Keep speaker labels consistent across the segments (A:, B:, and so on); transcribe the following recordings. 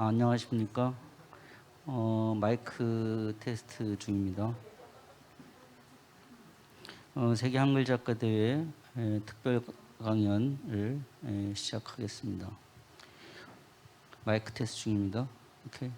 A: 안녕하십니까. 마이크 테스트 중입니다. 세계 한글 작가 대회 특별 강연을 시작하겠습니다. 마이크 테스트 중입니다. 오케이.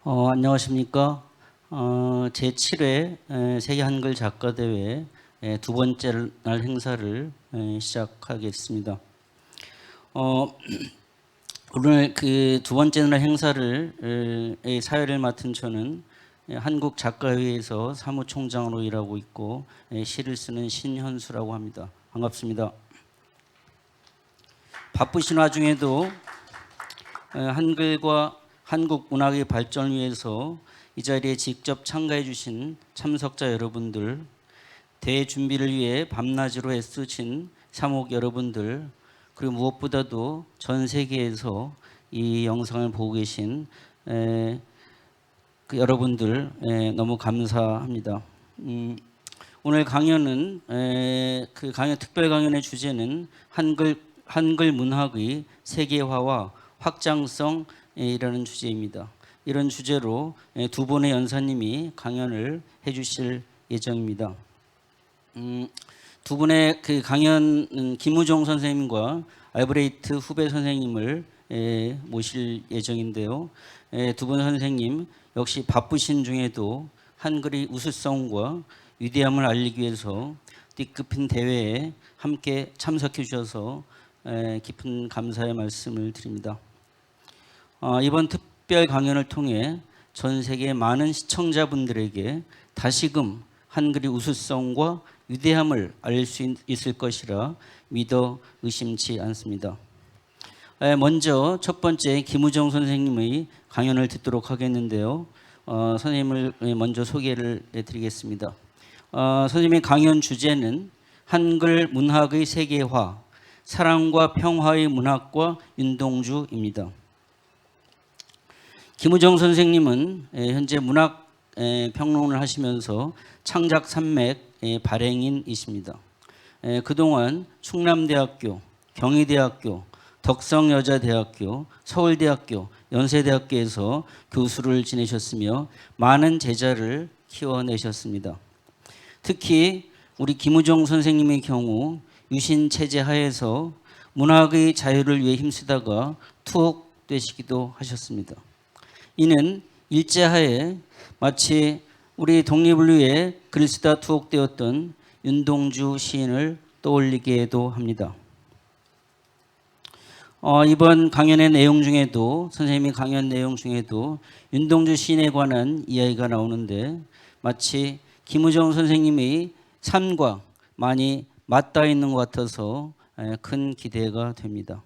A: 안녕하십니까. 제7회 세계 한글 작가 대회 두 번째 날 행사를 시작하겠습니다. 오늘 그 두 번째 날 행사를 사회를 맡은 저는 한국 작가회에서 사무총장으로 일하고 있고 시를 쓰는 신현수라고 합니다. 반갑습니다. 바쁘신 와중에도 한글과 한국 문학의 발전을 위해서 이 자리에 직접 참가해 주신 참석자 여러분들, 대회 준비를 위해 밤낮으로 애쓰신 사목 여러분들, 그리고 무엇보다도 전 세계에서 이 영상을 보고 계신 그 여러분들 너무 감사합니다. 오늘 강연은 그 강연 특별 강연의 주제는 한글 문학의 세계화와 확장성 이라는 주제입니다. 이런 주제로 두 분의 연사님이 강연을 해주실 예정입니다. 두 분의 그 강연 김우종 선생님과 알브레이트 후배 선생님을 모실 예정인데요. 두 분 선생님 역시 바쁘신 중에도 한글의 우수성과 위대함을 알리기 위해서 뜻깊은 대회에 함께 참석해 주셔서 깊은 감사의 말씀을 드립니다. 이번 특별 강연을 통해 전 세계 많은 시청자분들에게 다시금 한글의 우수성과 위대함을 알릴 수 있을 것이라 믿어 의심치 않습니다. 먼저 첫 번째 김우정 선생님의 강연을 듣도록 하겠는데요. 선생님을 먼저 소개를 해드리겠습니다. 선생님의 강연 주제는 한글 문학의 세계화, 사랑과 평화의 문학과 윤동주입니다. 김우정 선생님은 현재 문학 평론을 하시면서 창작 산맥 발행인이십니다. 그동안 충남대학교, 경희대학교, 덕성여자대학교, 서울대학교, 연세대학교에서 교수를 지내셨으며 많은 제자를 키워내셨습니다. 특히 우리 김우정 선생님의 경우 유신 체제 하에서 문학의 자유를 위해 힘쓰다가 투옥되시기도 하셨습니다. 이는 일제하에 마치 우리 독립을 위해 글을 쓰다 투옥되었던 윤동주 시인을 떠올리게도 합니다. 이번 강연의 내용 중에도 선생님이 강연 내용 중에도 윤동주 시인에 관한 이야기가 나오는데 마치 김우정 선생님의 삶과 많이 맞닿아 있는 것 같아서 큰 기대가 됩니다.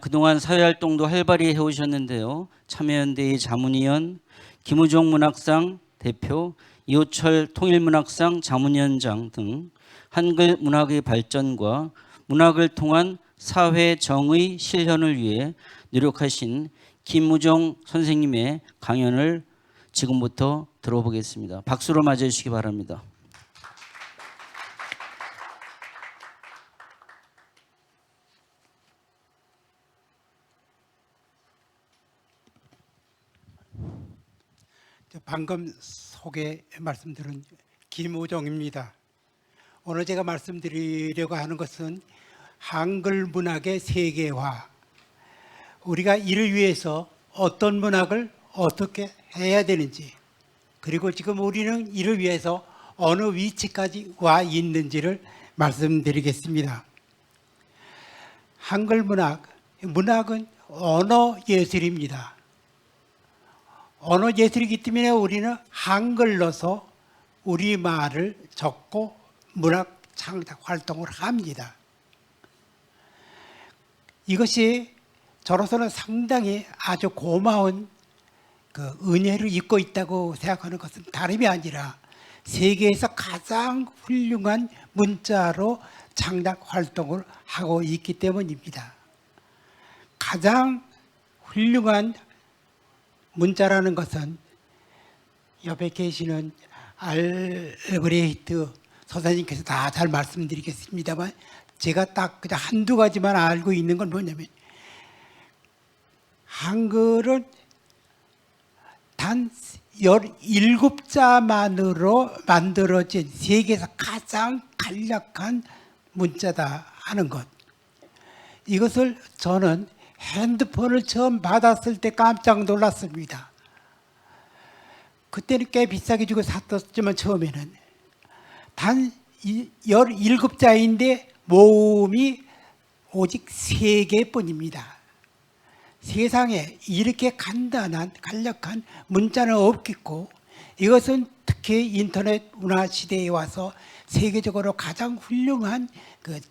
A: 그동안 사회활동도 활발히 해오셨는데요. 참여연대의 자문위원, 김우정 문학상 대표, 이호철 통일문학상 자문위원장 등 한글 문학의 발전과 문학을 통한 사회 정의 실현을 위해 노력하신 김우정 선생님의 강연을 지금부터 들어보겠습니다. 박수로 맞아주시기 바랍니다.
B: 방금 소개 말씀드린 김우정입니다. 오늘 제가 말씀드리려고 하는 것은 한글 문학의 세계화, 우리가 이를 위해서 어떤 문학을 어떻게 해야 되는지, 그리고 지금 우리는 이를 위해서 어느 위치까지 와 있는지를 말씀드리겠습니다. 한글 문학은 언어 예술입니다. 언어 예술이기 때문에 우리는 한글로서 우리말을 적고 문학 창작 활동을 합니다. 이것이 저로서는 상당히 아주 고마운 은혜를 입고 있다고 생각하는 것은 다름이 아니라 세계에서 가장 훌륭한 문자로 창작 활동을 하고 있기 때문입니다. 가장 훌륭한 문자라는 것은 옆에 계시는 알브레히트 소사님께서 다 잘 말씀드리겠습니다만 제가 딱 그냥 한두 가지만 알고 있는 건 뭐냐면 한글은 단 17자만으로 만들어진 세계에서 가장 간략한 문자다 하는 것. 이것을 저는 핸드폰을 처음 받았을 때 깜짝 놀랐습니다. 그때는 꽤 비싸게 주고 샀었지만 처음에는 단 17자인데 모음이 오직 3개뿐입니다. 세상에 이렇게 간단한 간략한 문자는 없겠고 이것은 특히 인터넷 문화 시대에 와서 세계적으로 가장 훌륭한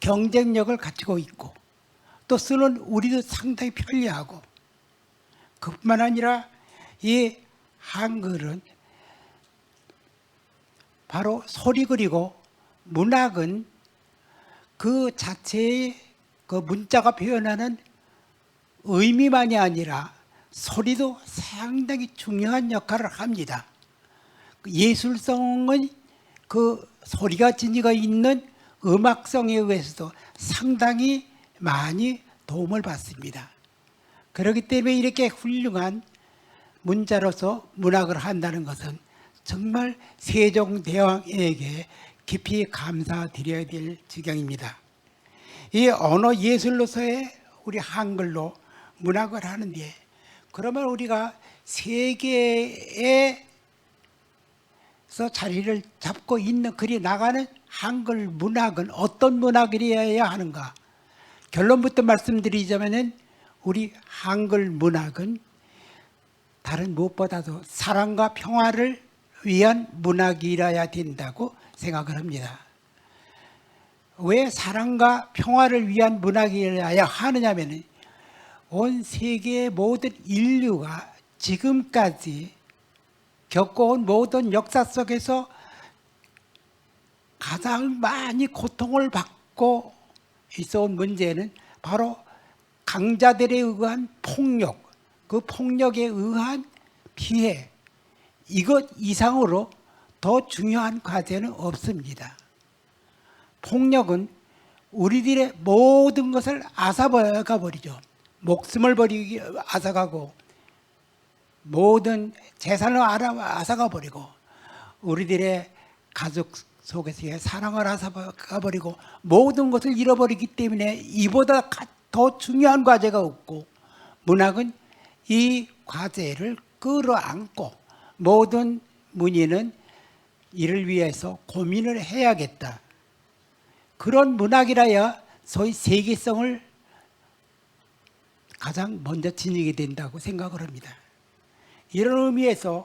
B: 경쟁력을 가지고 있고 또 쓰는 우리도 상당히 편리하고 그뿐만 아니라 이 한글은 바로 소리 그리고 문학은 그 자체의 그 문자가 표현하는 의미만이 아니라 소리도 상당히 중요한 역할을 합니다. 예술성은 그 소리가 지니고 있는 음악성에 의해서도 상당히 많이 도움을 받습니다. 그렇기 때문에 이렇게 훌륭한 문자로서 문학을 한다는 것은 정말 세종대왕에게 깊이 감사드려야 될 지경입니다. 이 언어 예술로서의 우리 한글로 문학을 하는데, 그러면 우리가 세계에서 자리를 잡고 있는, 그리 나가는 한글 문학은 어떤 문학이어야 하는가? 결론부터 말씀드리자면은 우리 한글 문학은 다른 무엇보다도 사랑과 평화를 위한 문학이라야 된다고 생각을 합니다. 왜 사랑과 평화를 위한 문학이어야 하느냐면은 온 세계의 모든 인류가 지금까지 겪어온 모든 역사 속에서 가장 많이 고통을 받고 있어온 문제는 바로 강자들에 의한 폭력, 그 폭력에 의한 피해, 이것 이상으로 더 중요한 과제는 없습니다. 폭력은 우리들의 모든 것을 앗아가 버리죠. 목숨을 앗아가고 모든 재산을 앗아가 버리고 우리들의 가족 속에서의 사랑을 앗아가 버리고 모든 것을 잃어버리기 때문에 이보다 더 중요한 과제가 없고, 문학은 이 과제를 끌어안고 모든 문인은 이를 위해서 고민을 해야겠다. 그런 문학이라야 소위 세계성을 가장 먼저 지니게 된다고 생각을 합니다. 이런 의미에서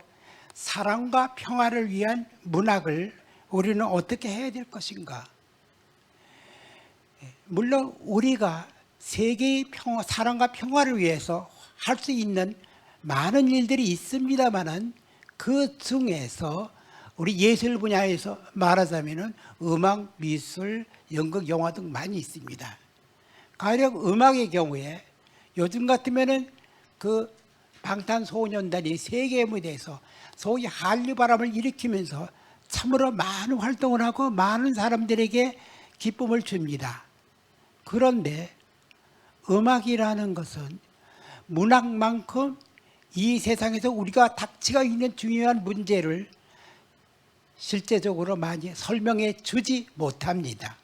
B: 사랑과 평화를 위한 문학을 우리는 어떻게 해야 될 것인가? 물론 우리가 세계의 사랑과 평화를 위해서 할 수 있는 많은 일들이 있습니다만은, 그 중에서 우리 예술 분야에서 말하자면은 음악, 미술, 연극, 영화 등 많이 있습니다. 가령 음악의 경우에 요즘 같으면은 그 방탄소년단이 세계 무대에서 소위 한류 바람을 일으키면서 참으로 많은 활동을 하고 많은 사람들에게 기쁨을 줍니다. 그런데 음악이라는 것은 문학만큼 이 세상에서 우리가 닥치고 있는 중요한 문제를 실제적으로 많이 설명해 주지 못합니다.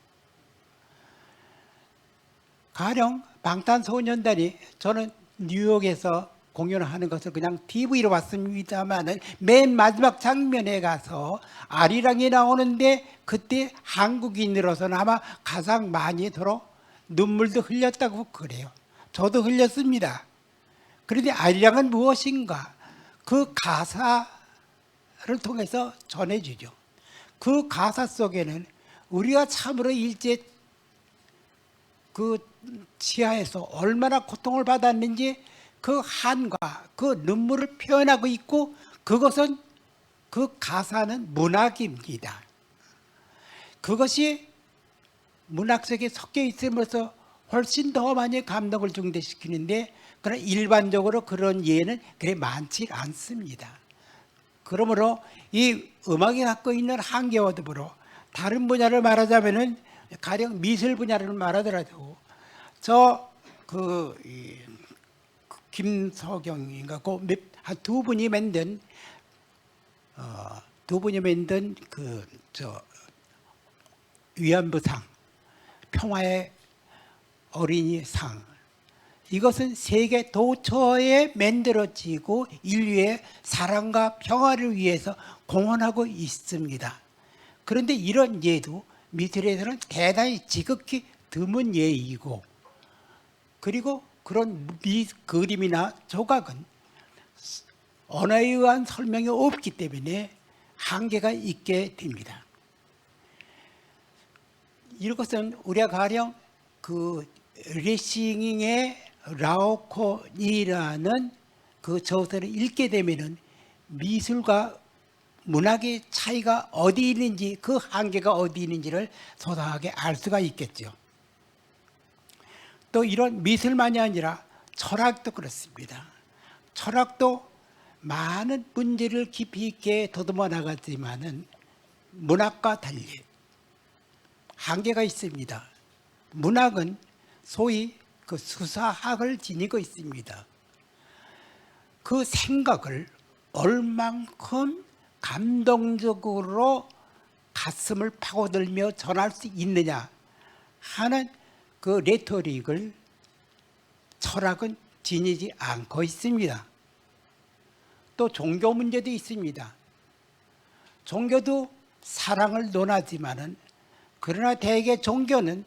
B: 가령 방탄소년단이, 저는 뉴욕에서 공연을 하는 것을 그냥 TV로 봤습니다만, 맨 마지막 장면에 가서 아리랑이 나오는데 그때 한국인으로서는 아마 가장 많이 눈물도 흘렸다고 그래요. 저도 흘렸습니다. 그런데 아리랑은 무엇인가? 그 가사를 통해서 전해주죠. 그 가사 속에는 우리가 참으로 일제 그 치하에서 얼마나 고통을 받았는지 그 한과 그 눈물을 표현하고 있고, 그것은, 그 가사는 문학입니다. 그것이 문학 속에 섞여 있으면서 훨씬 더 많이 감동을 증대시키는데, 그러나 일반적으로 그런 예는 그리 많지 않습니다. 그러므로 이 음악이 갖고 있는 한계와 더불어 다른 분야를 말하자면은, 가령 미술 분야를 말하더라도 김석영인가 한 두 분이 만든 위안부상, 평화의 어린이 상, 이것은 세계 도처에 만들어지고 인류의 사랑과 평화를 위해서 공헌하고 있습니다. 그런데 이런 예도 미술에서는 대단히 지극히 드문 예이고, 그리고 그런 그림이나 조각은 언어에 의한 설명이 없기 때문에 한계가 있게 됩니다. 이것은 우리가 가령 그 레싱의 라오콘이라는 그 저서를 읽게 되면은 미술과 문학의 차이가 어디 있는지, 그 한계가 어디 있는지를 소상하게 알 수가 있겠죠. 또 이런 미술만이 아니라 철학도 그렇습니다. 철학도 많은 문제를 깊이 있게 더듬어 나갔지만은 문학과 달리 한계가 있습니다. 문학은 소위 그 수사학을 지니고 있습니다. 그 생각을 얼만큼 감동적으로 가슴을 파고들며 전할 수 있느냐 하는 그 레토릭을 철학은 지니지 않고 있습니다. 또 종교 문제도 있습니다. 종교도 사랑을 논하지만은 그러나 대개 종교는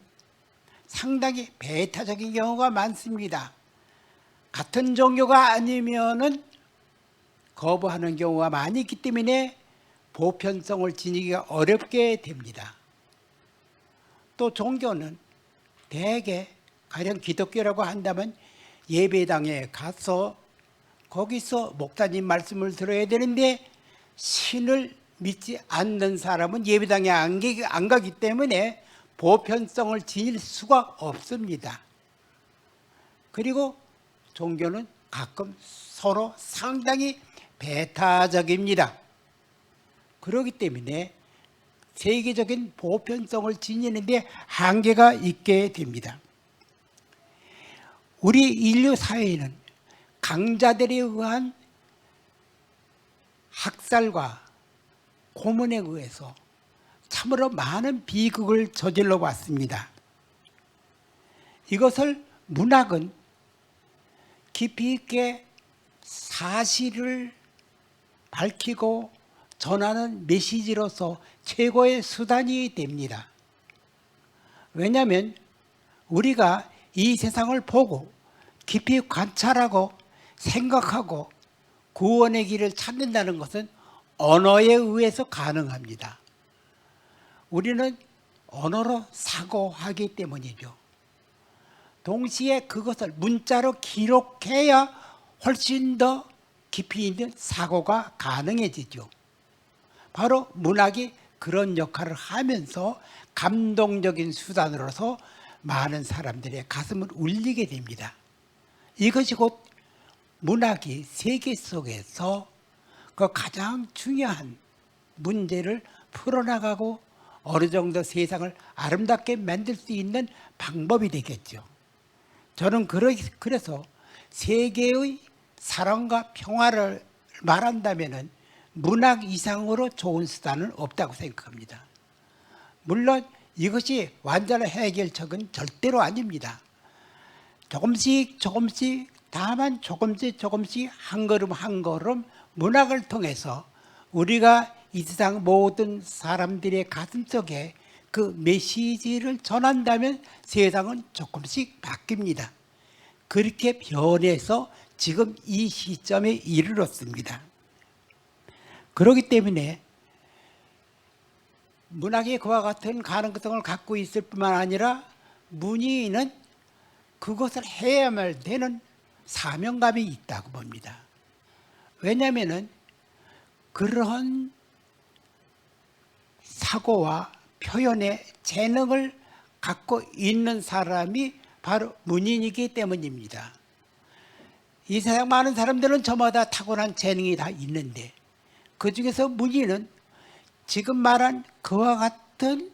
B: 상당히 배타적인 경우가 많습니다. 같은 종교가 아니면은 거부하는 경우가 많이 있기 때문에 보편성을 지니기가 어렵게 됩니다. 또 종교는 대개 가령 기독교라고 한다면 예배당에 가서 거기서 목사님 말씀을 들어야 되는데 신을 믿지 않는 사람은 예배당에 안 가기 때문에 보편성을 지닐 수가 없습니다. 그리고 종교는 가끔 서로 상당히 배타적입니다. 그렇기 때문에 세계적인 보편성을 지니는데 한계가 있게 됩니다. 우리 인류 사회는 강자들에 의한 학살과 고문에 의해서 참으로 많은 비극을 저질러 왔습니다. 이것을 문학은 깊이 있게 사실을 밝히고 전하는 메시지로서 최고의 수단이 됩니다. 왜냐하면 우리가 이 세상을 보고 깊이 관찰하고 생각하고 구원의 길을 찾는다는 것은 언어에 의해서 가능합니다. 우리는 언어로 사고하기 때문이죠. 동시에 그것을 문자로 기록해야 훨씬 더 깊이 있는 사고가 가능해지죠. 바로 문학이 그런 역할을 하면서 감동적인 수단으로서 많은 사람들의 가슴을 울리게 됩니다. 이것이 곧 문학이 세계 속에서 그 가장 중요한 문제를 풀어나가고 어느 정도 세상을 아름답게 만들 수 있는 방법이 되겠죠. 저는 그래서 세계의 사랑과 평화를 말한다면 문학 이상으로 좋은 수단은 없다고 생각합니다. 물론 이것이 완전한 해결책은 절대로 아닙니다. 조금씩 다만 조금씩 한 걸음 한 걸음 문학을 통해서 우리가 이 세상 모든 사람들의 가슴속에 그 메시지를 전한다면 세상은 조금씩 바뀝니다. 그렇게 변해서 지금 이 시점에 이르렀습니다. 그렇기 때문에 문학이 그와 같은 가능성을 갖고 있을 뿐만 아니라 문인은 그것을 해야만 되는 사명감이 있다고 봅니다. 왜냐하면 그러한 사고와 표현의 재능을 갖고 있는 사람이 바로 문인이기 때문입니다. 이 세상 많은 사람들은 저마다 타고난 재능이 다 있는데 그중에서 문인은 지금 말한 그와 같은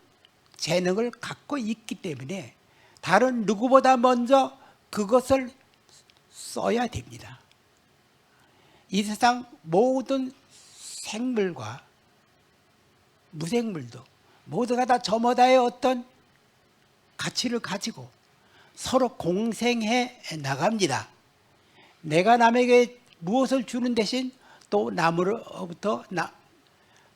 B: 재능을 갖고 있기 때문에 다른 누구보다 먼저 그것을 써야 됩니다. 이 세상 모든 생물과 무생물도 모두가 다 저마다의 어떤 가치를 가지고 서로 공생해 나갑니다. 내가 남에게 무엇을 주는 대신 또 남으로부터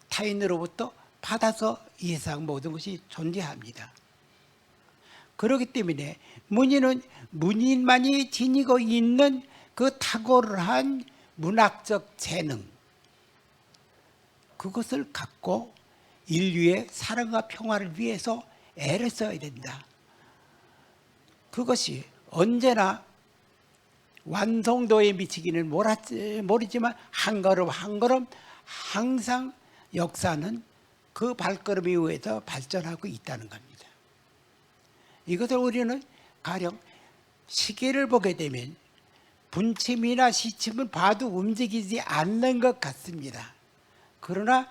B: 타인으로부터 받아서 이 세상 모든 것이 존재합니다. 그렇기 때문에 문인은 문인만이 지니고 있는 그 탁월한 문학적 재능, 그것을 갖고 인류의 사랑과 평화를 위해서 애를 써야 된다. 그것이 언제나 완성도에 미치기는 모르지만 한 걸음 한 걸음 항상 역사는 그 발걸음에 의해서 발전하고 있다는 겁니다. 이것을 우리는 가령 시계를 보게 되면 분침이나 시침은 봐도 움직이지 않는 것 같습니다. 그러나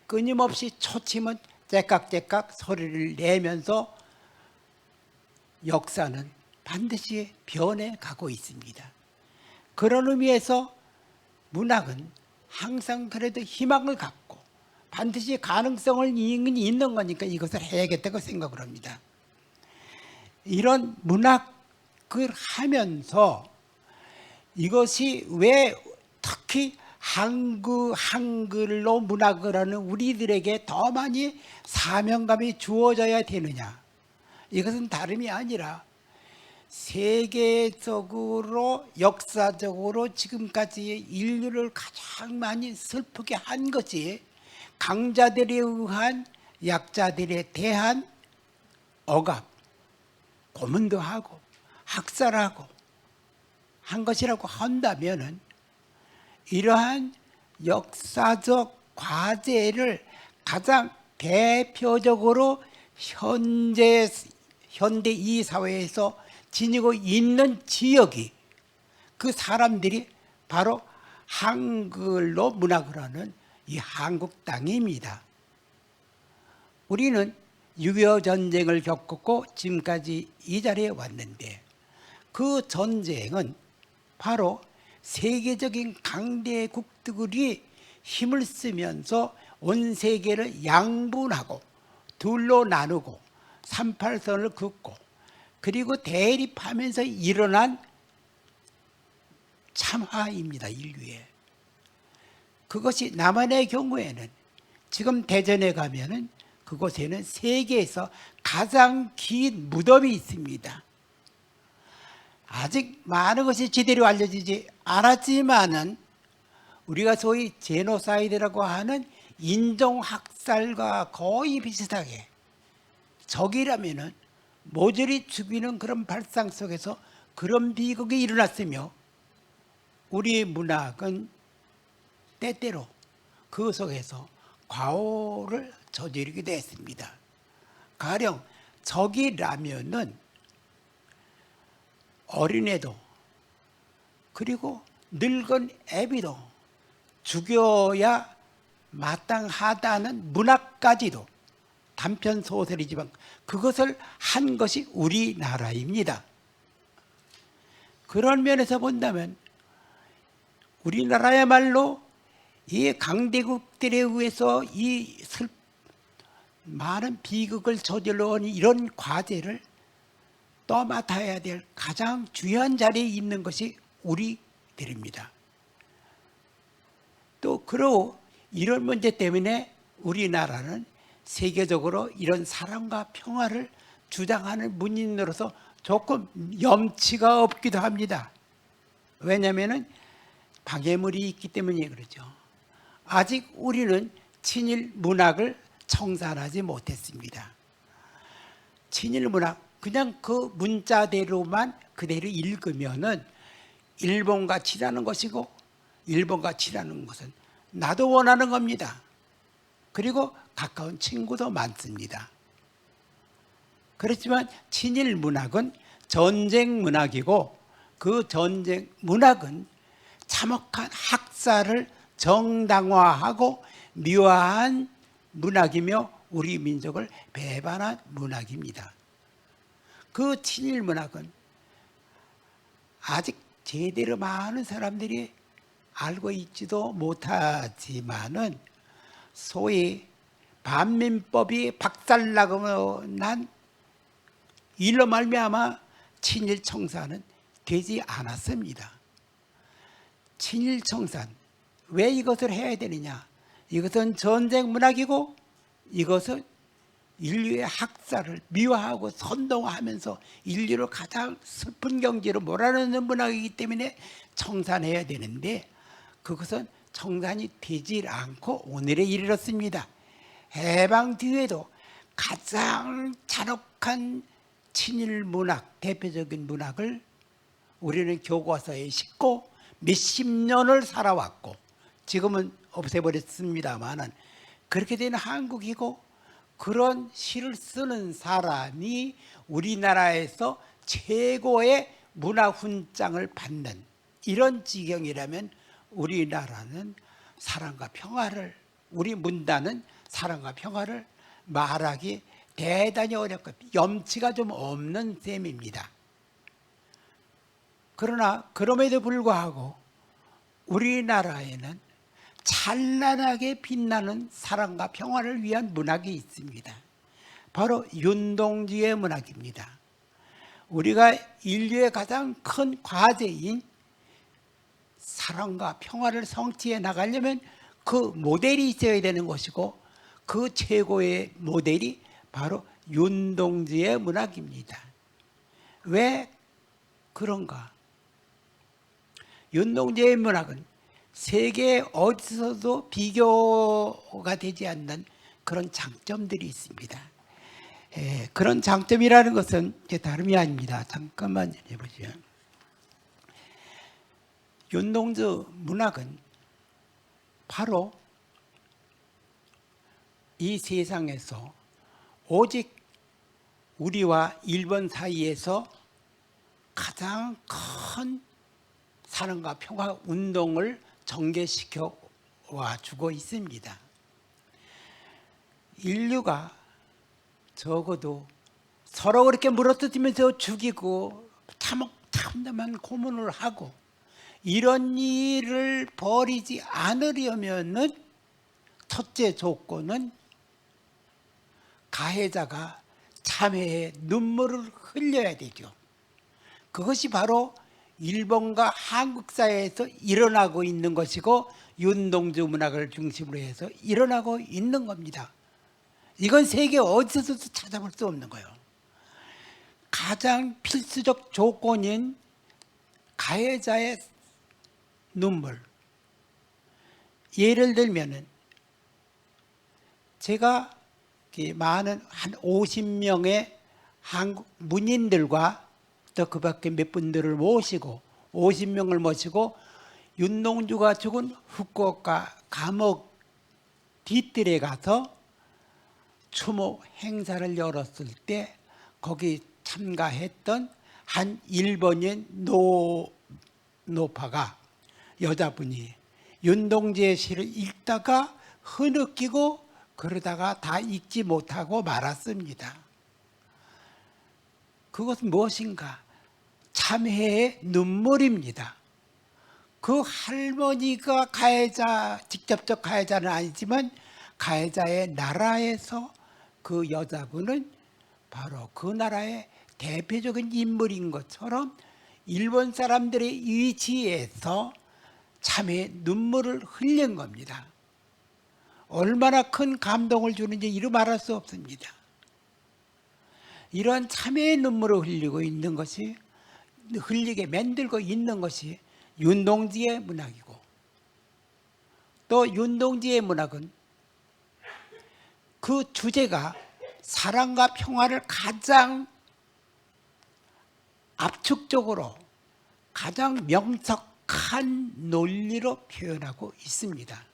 B: 끊임없이 초침은 째깍째깍 소리를 내면서 역사는 반드시 변해가고 있습니다. 그런 의미에서 문학은 항상 그래도 희망을 갖고 반드시 가능성을 있는 거니까 이것을 해야겠다고 생각을 합니다. 이런 문학을 하면서 이것이 왜 특히 한글로 문학을 하는 우리들에게 더 많이 사명감이 주어져야 되느냐? 이것은 다름이 아니라 세계적으로 역사적으로 지금까지 인류를 가장 많이 슬프게 한 것이 강자들에 의한 약자들에 대한 억압, 고문도 하고 학살하고 한 것이라고 한다면은 이러한 역사적 과제를 가장 대표적으로 현대 이 사회에서 지니고 있는 지역이 그 사람들이 바로 한글로 문학을 하는 이 한국 땅입니다. 우리는 6.25 전쟁을 겪었고 지금까지 이 자리에 왔는데 그 전쟁은 바로 세계적인 강대국들이 힘을 쓰면서 온 세계를 양분하고 둘로 나누고 38선을 긋고 그리고 대립하면서 일어난 참화입니다. 인류에. 그것이 남한의 경우에는 지금 대전에 가면은 그곳에는 세계에서 가장 긴 무덤이 있습니다. 아직 많은 것이 제대로 알려지지 않았지만은 우리가 소위 제노사이드라고 하는 인종학살과 거의 비슷하게 적이라면은 모조리 죽이는 그런 발상 속에서 그런 비극이 일어났으며 우리 문학은 때때로 그 속에서 과오를 저지르기도 했습니다. 가령 적이라면은 어린애도 그리고 늙은 애비도 죽여야 마땅하다는 문학까지도 단편 소설이지만 그것을 한 것이 우리나라입니다. 그런 면에서 본다면 우리나라야말로 이 강대국들에 의해서 이 많은 비극을 저질러온 이런 과제를 떠맡아야 될 가장 중요한 자리에 있는 것이 우리들입니다. 또 그러고 이런 문제 때문에 우리나라는 세계적으로 이런 사랑과 평화를 주장하는 문인으로서 조금 염치가 없기도 합니다. 왜냐하면 방해물이 있기 때문에 그러죠. 아직 우리는 친일 문학을 청산하지 못했습니다. 친일 문학 그냥 그 문자대로만 그대로 읽으면은 일본과 친하는 것이고 일본과 친하는 것은 나도 원하는 겁니다. 그리고 가까운 친구도 많습니다. 그렇지만 친일 문학은 전쟁 문학이고 그 전쟁 문학은 참혹한 학살을 정당화하고 미화한 문학이며 우리 민족을 배반한 문학입니다. 그 친일 문학은 아직 제대로 많은 사람들이 알고 있지도 못하지만은 소위 반민법이 박살나고 난 일로 말미암아 친일 청산은 되지 않았습니다. 친일 청산 왜 이것을 해야 되느냐? 이것은 전쟁 문학이고 이것은 인류의 학살을 미화하고 선동하면서 인류를 가장 슬픈 경지로 몰아넣는 문학이기 때문에 청산해야 되는데 그것은 청산이 되질 않고 오늘에 이르렀습니다. 해방 뒤에도 가장 잔혹한 친일 문학, 대표적인 문학을 우리는 교과서에 싣고 몇십 년을 살아왔고 지금은 없애버렸습니다만 그렇게 된 한국이고 그런 시를 쓰는 사람이 우리나라에서 최고의 문화훈장을 받는 이런 지경이라면 우리나라는 사랑과 평화를 우리 문단은 사랑과 평화를 말하기 대단히 어렵고 염치가 좀 없는 셈입니다. 그러나 그럼에도 불구하고 우리나라에는 찬란하게 빛나는 사랑과 평화를 위한 문학이 있습니다. 바로 윤동주의 문학입니다. 우리가 인류의 가장 큰 과제인 사랑과 평화를 성취해 나가려면 그 모델이 있어야 되는 것이고, 그 최고의 모델이 바로 윤동주의 문학입니다. 왜 그런가? 윤동주의 문학은 세계 어디서도 비교가 되지 않는 그런 장점들이 있습니다. 그런 장점이라는 것은 다름이 아닙니다. 잠깐만 해보죠. 윤동주 문학은 바로 이 세상에서 오직 우리와 일본 사이에서 가장 큰 사랑과 평화 운동을 전개시켜 와주고 있습니다. 인류가 적어도 서로 그렇게 물어뜯으면서 죽이고 참담한 고문을 하고 이런 일을 벌이지 않으려면은 첫째 조건은 가해자가 참회의 눈물을 흘려야 되죠. 그것이 바로 일본과 한국 사회에서 일어나고 있는 것이고 윤동주 문학을 중심으로 해서 일어나고 있는 겁니다. 이건 세계 어디서도 찾아볼 수 없는 거예요. 가장 필수적 조건인 가해자의 눈물. 예를 들면은 제가 많은 한 50명의 한국 문인들과 또 그 밖에 몇 분들을 모시고 50명을 모시고 윤동주가 죽은 후쿠오카 감옥 뒤뜰에 가서 추모 행사를 열었을 때 거기 참가했던 한 일본인 노파가 여자분이 윤동주의 시를 읽다가 흐느끼고 그러다가 다 읽지 못하고 말았습니다. 그것은 무엇인가? 참회의 눈물입니다. 그 할머니가 가해자, 직접적 가해자는 아니지만 가해자의 나라에서 그 여자분은 바로 그 나라의 대표적인 인물인 것처럼 일본 사람들의 위치에서 참회의 눈물을 흘린 겁니다. 얼마나 큰 감동을 주는지 이루 말할 수 없습니다. 이런 참회의 눈물을 흘리고 있는 것이, 흘리게 만들고 있는 것이 윤동주의 문학이고, 또 윤동주의 문학은 그 주제가 사랑과 평화를 가장 압축적으로 가장 명석한 논리로 표현하고 있습니다.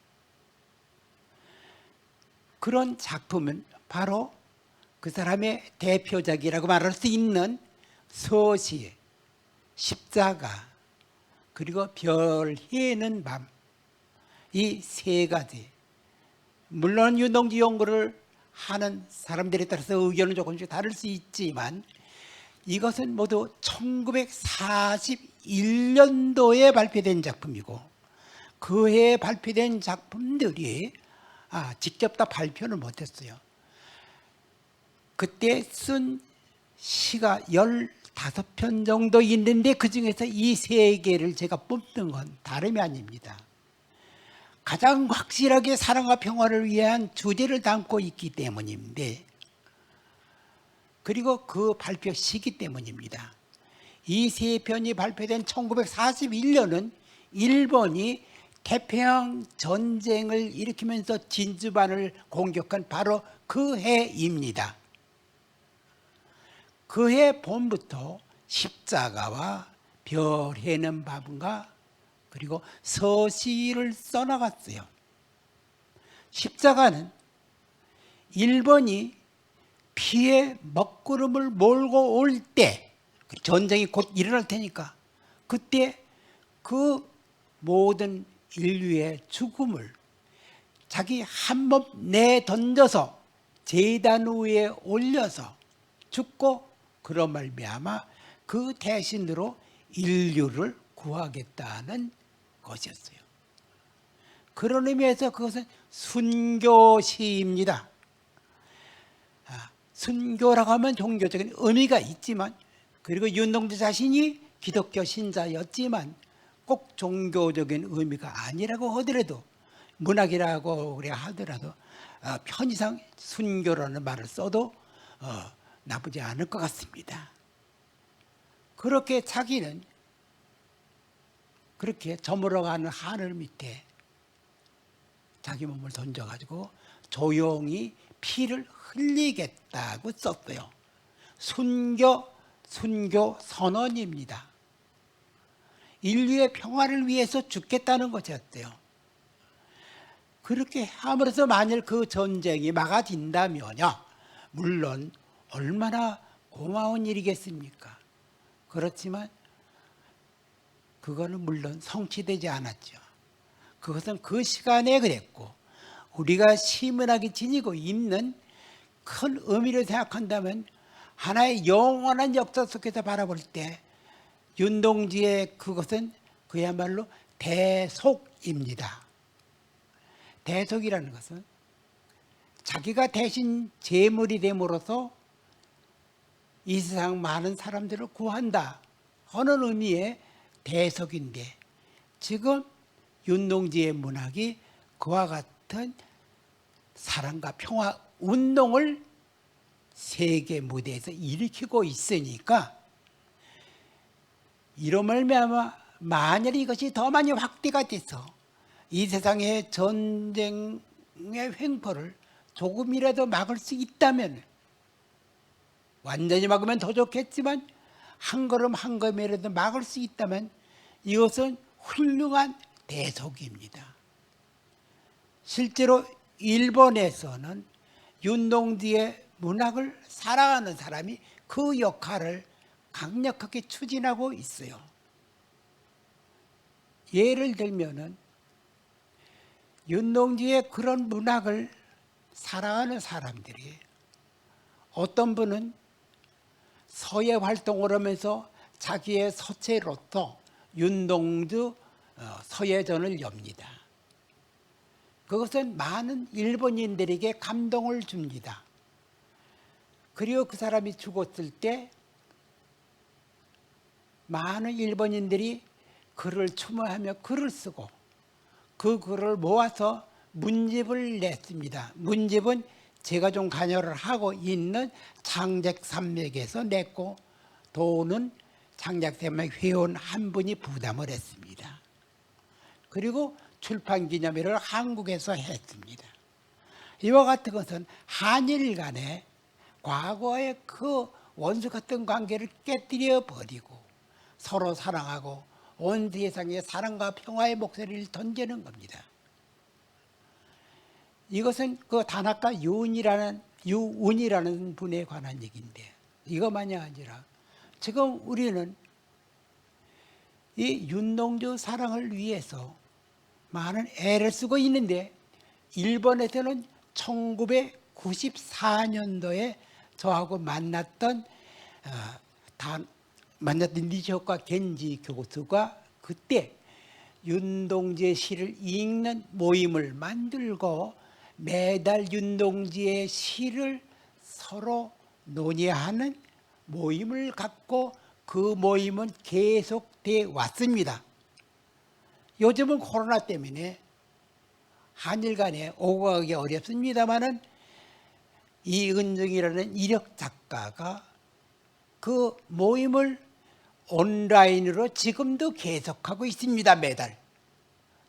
B: 그런 작품은 바로 그 사람의 대표작이라고 말할 수 있는 서시, 십자가, 그리고 별 해는 밤, 이 세 가지. 물론 윤동주 연구를 하는 사람들에 따라서 의견은 조금씩 다를 수 있지만 이것은 모두 1941년도에 발표된 작품이고 그 해에 발표된 작품들이 직접 다 발표를 못했어요. 그때 쓴 시가 15편 정도 있는데 그중에서 이 세 개를 제가 뽑는 건 다름이 아닙니다. 가장 확실하게 사랑과 평화를 위한 주제를 담고 있기 때문인데, 그리고 그 발표 시기 때문입니다. 이 세 편이 발표된 1941년은 일본이 태평양 전쟁을 일으키면서 진주반을 공격한 바로 그 해입니다. 그 해 봄부터 십자가와 별 해는 밤과 그리고 서시를 써나갔어요. 십자가는 일본이 피해 먹구름을 몰고 올 때, 전쟁이 곧 일어날 테니까 그때 그 모든 인류의 죽음을 자기 한 몸 내던져서 제단 위에 올려서 죽고 그런 말미암아 그 대신으로 인류를 구하겠다는 것이었어요. 그런 의미에서 그것은 순교시입니다. 순교라고 하면 종교적인 의미가 있지만, 그리고 윤동주 자신이 기독교 신자였지만 꼭 종교적인 의미가 아니라고 하더라도 문학이라고 그래 하더라도 편의상 순교라는 말을 써도 나쁘지 않을 것 같습니다. 그렇게 자기는 그렇게 저물어가는 하늘 밑에 자기 몸을 던져가지고 조용히 피를 흘리겠다고 썼어요. 순교 선언입니다. 인류의 평화를 위해서 죽겠다는 것이었대요. 그렇게 함으로써 만일 그 전쟁이 막아진다면요, 물론 얼마나 고마운 일이겠습니까? 그렇지만 그거는 물론 성취되지 않았죠. 그것은 그 시간에 그랬고, 우리가 시문학이 지니고 있는 큰 의미를 생각한다면 하나의 영원한 역사 속에서 바라볼 때 윤동주의 그것은 그야말로 대속입니다. 대속이라는 것은 자기가 대신 제물이 됨으로써 이 세상 많은 사람들을 구한다 하는 의미의 대속인데, 지금 윤동주의 문학이 그와 같은 사랑과 평화 운동을 세계 무대에서 일으키고 있으니까, 이로 말미암아 만일 이것이 더 많이 확대가 돼서 이 세상의 전쟁의 횡포를 조금이라도 막을 수 있다면, 완전히 막으면 더 좋겠지만 한 걸음 한 걸음이라도 막을 수 있다면 이것은 훌륭한 대속입니다. 실제로 일본에서는 윤동주의 문학을 사랑하는 사람이 그 역할을 강력하게 추진하고 있어요. 예를 들면은 윤동주의 그런 문학을 사랑하는 사람들이, 어떤 분은 서예 활동을 하면서 자기의 서체로서 윤동주 서예전을 엽니다. 그것은 많은 일본인들에게 감동을 줍니다. 그리고 그 사람이 죽었을 때 많은 일본인들이 그를 추모하며 글을 쓰고 그 글을 모아서 문집을 냈습니다. 문집은 제가 좀 관여를 하고 있는 창작산맥에서 냈고, 돈은 창작산맥 회원 한 분이 부담을 했습니다. 그리고 출판기념회를 한국에서 했습니다. 이와 같은 것은 한일 간의 과거의 그 원수 같은 관계를 깨뜨려 버리고 서로 사랑하고 온 세상에 사랑과 평화의 목소리를 던지는 겁니다. 이것은 그 다나카 유운이라는 분에 관한 얘기인데, 이것만이 아니라 지금 우리는 이 윤동주 사랑을 위해서 많은 애를 쓰고 있는데, 일본에서는 1994년도에 저하고 만났던 니시오카 겐지 교수가 그때 윤동주의 시를 읽는 모임을 만들고 매달 윤동주의 시를 서로 논의하는 모임을 갖고 그 모임은 계속돼 왔습니다. 요즘은 코로나 때문에 한일 간에 오고 가기 어렵습니다만은 이은정이라는 이력 작가가 그 모임을 온라인으로 지금도 계속하고 있습니다. 매달.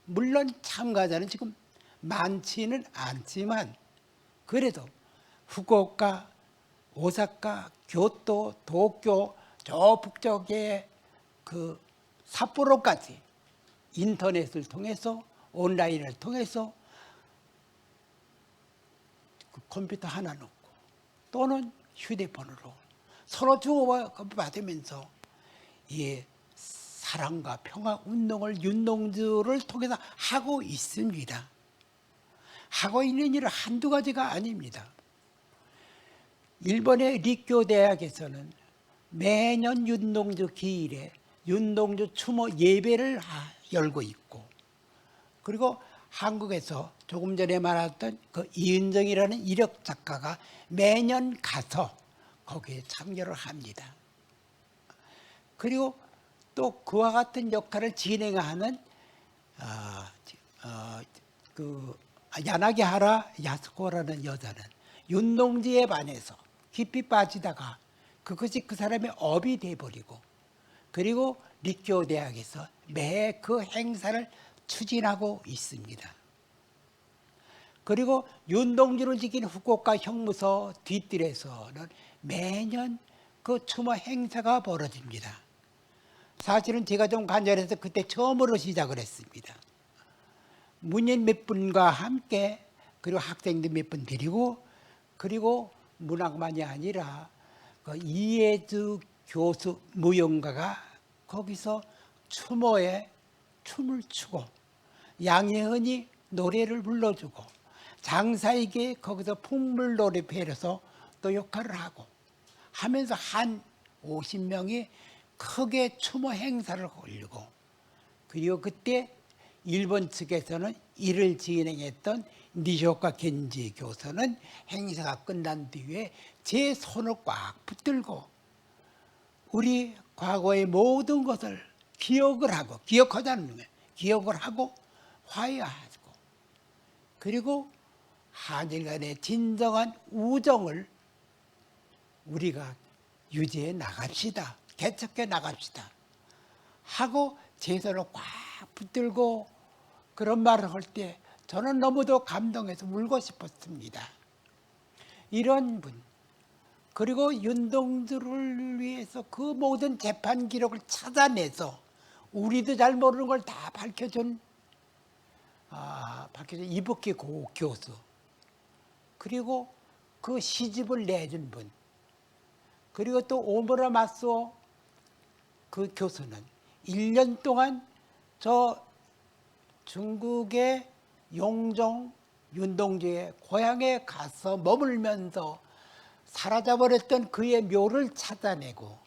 B: 물론 참가자는 지금 많지는 않지만 그래도 후쿠오카, 오사카, 교토, 도쿄, 저 북쪽의 그 삿포로까지 인터넷을 통해서, 온라인을 통해서 그 컴퓨터 하나 놓고 또는 휴대폰으로 서로 주고받으면서 이 사랑과 평화 운동을 윤동주를 통해서 하고 있습니다. 하고 있는 일은 한두 가지가 아닙니다. 일본의 리쿄 대학에서는 매년 윤동주 기일에 윤동주 추모 예배를 열고 있고, 그리고 한국에서 조금 전에 말했던 그 이은정이라는 이력 작가가 매년 가서 거기에 참여를 합니다. 그리고 또 그와 같은 역할을 진행하는 야나기하라 야스코라는 여자는 윤동주에 반해서 깊이 빠지다가 그것이 그 사람의 업이 돼버리고, 그리고立教 대학에서 매 그 행사를 추진하고 있습니다. 그리고 윤동주를 지킨 후쿠오카 형무소 뒷뜰에서는 매년 그 추모 행사가 벌어집니다. 사실은 제가 좀 간절해서 그때 처음으로 시작을 했습니다. 문인 몇 분과 함께, 그리고 학생들 몇 분 데리고, 그리고 문학만이 아니라 그 이해주 교수 무용가가 거기서 추모에 춤을 추고, 양혜은이 노래를 불러주고, 장사에게 거기서 풍물 노래회에서 또 역할을 하고 하면서 한 50명이 크게 추모 행사를 올리고, 그리고 그때 일본 측에서는 이를 진행했던 니시오카 겐지 교수는 행사가 끝난 뒤에 제 손을 꽉 붙들고 우리 과거의 모든 것을 기억을 하고, 기억하자는 거예요. 기억을 하고 화해하고, 그리고 한일 간의 진정한 우정을 우리가 유지해 나갑시다, 개척해 나갑시다 하고 제 손을 꽉 붙들고 그런 말을 할 때 저는 너무도 감동해서 울고 싶었습니다. 이런 분, 그리고 윤동주를 위해서 그 모든 재판 기록을 찾아내서 우리도 잘 모르는 걸 다 밝혀준 이북희 교수, 그리고 그 시집을 내준 분, 그리고 또 오모라 마쏘 그 교수는 1년 동안 저 중국의 용종 윤동주의 고향에 가서 머물면서 사라져버렸던 그의 묘를 찾아내고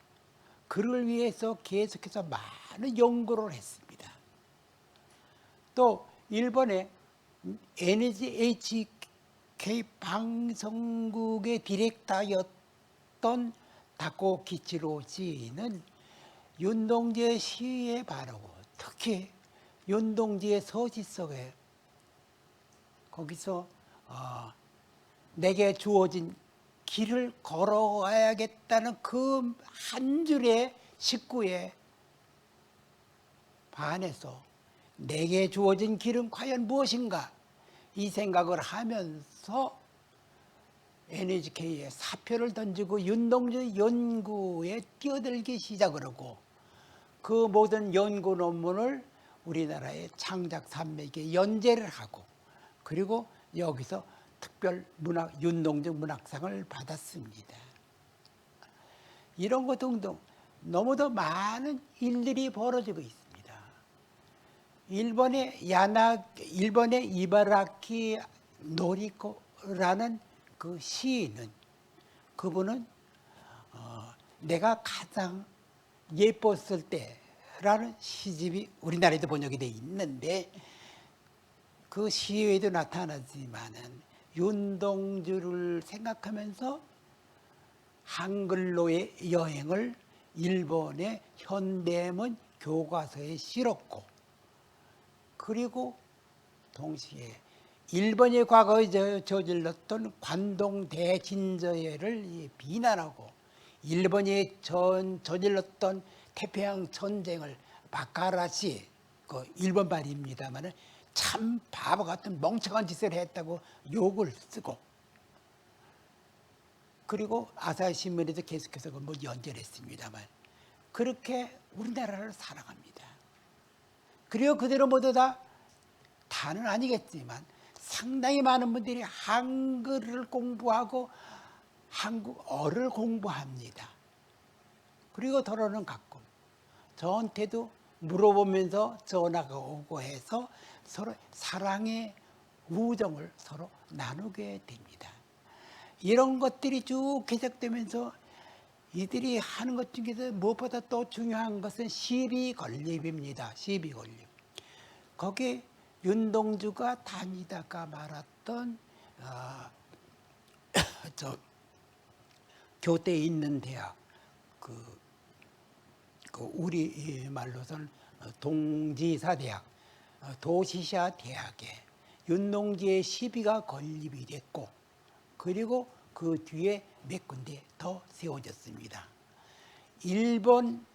B: 그를 위해서 계속해서 많은 연구를 했습니다. 또 일본의 NHK 방송국의 디렉터였던 다코 기치로 씨는 윤동주의 시에 바르고, 특히 윤동주의 서시 속에 거기서 내게 주어진 길을 걸어가야겠다는 그 한 줄의 식구에 반해서 내게 주어진 길은 과연 무엇인가 이 생각을 하면서 NHK에 사표를 던지고 윤동주 연구에 뛰어들기 시작을 하고, 그 모든 연구 논문을 우리나라의 창작 산맥에 연재를 하고, 그리고 여기서 특별 문학 윤동주 문학상을 받았습니다. 이런 것 등등 너무도 많은 일들이 벌어지고 있습니다. 일본의 이바라키 노리코라는 그 시인은, 그분은 내가 가장 예뻤을 때라는 시집이 우리나라에도 번역이 돼 있는데, 그 시에도 나타나지만은 윤동주를 생각하면서 한글로의 여행을 일본의 현대문 교과서에 실었고, 그리고 동시에 일본이 과거에 저질렀던 관동 대진저해를 비난하고, 일본이 저질렀던 태평양 전쟁을 바카라시, 그 일본 말입니다만은 참 바보 같은 멍청한 짓을 했다고 욕을 쓰고, 그리고 아사히 신문에도 계속해서 뭐 연재를 했습니다만, 그렇게 우리나라를 사랑합니다. 그리고 그대로 모두 다는 아니겠지만 상당히 많은 분들이 한글을 공부하고 한국어를 공부합니다. 그리고 더러는 가끔 저한테도 물어보면서 전화가 오고 해서 서로 사랑의 우정을 서로 나누게 됩니다. 이런 것들이 쭉 계속되면서 이들이 하는 것 중에서 무엇보다 또 중요한 것은 시비건립입니다. 시비건립. 거기 윤동주가 다니다가 말았던 저 교대에 있는 대학, 그 그 우리 말로선 동지사대학, 도시사 대학에 윤동주의 시비가 건립이 됐고, 그리고 그 뒤에 몇 군데 더 세워졌습니다. 일본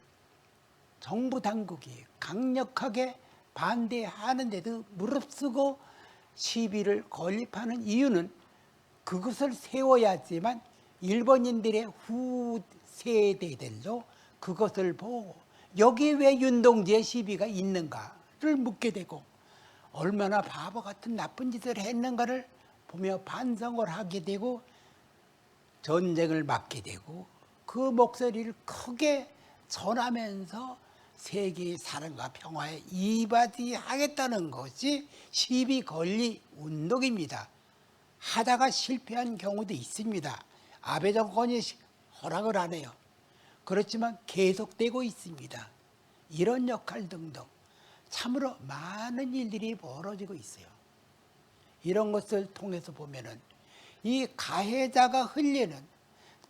B: 정부 당국이 강력하게 반대하는데도 무릅쓰고 시비를 건립하는 이유는 그것을 세워야지만 일본인들의 후 세대들도 그것을 보고 여기 왜 윤동주의 시비가 있는가를 묻게 되고, 얼마나 바보 같은 나쁜 짓을 했는가를 보며 반성을 하게 되고, 전쟁을 막게 되고, 그 목소리를 크게 전하면서 세계의 사랑과 평화에 이바지하겠다는 것이 시비 건립 운동입니다. 하다가 실패한 경우도 있습니다. 아베 정권이 허락을 안 해요. 그렇지만 계속되고 있습니다. 이런 역할 등등 참으로 많은 일들이 벌어지고 있어요. 이런 것을 통해서 보면은 이 가해자가 흘리는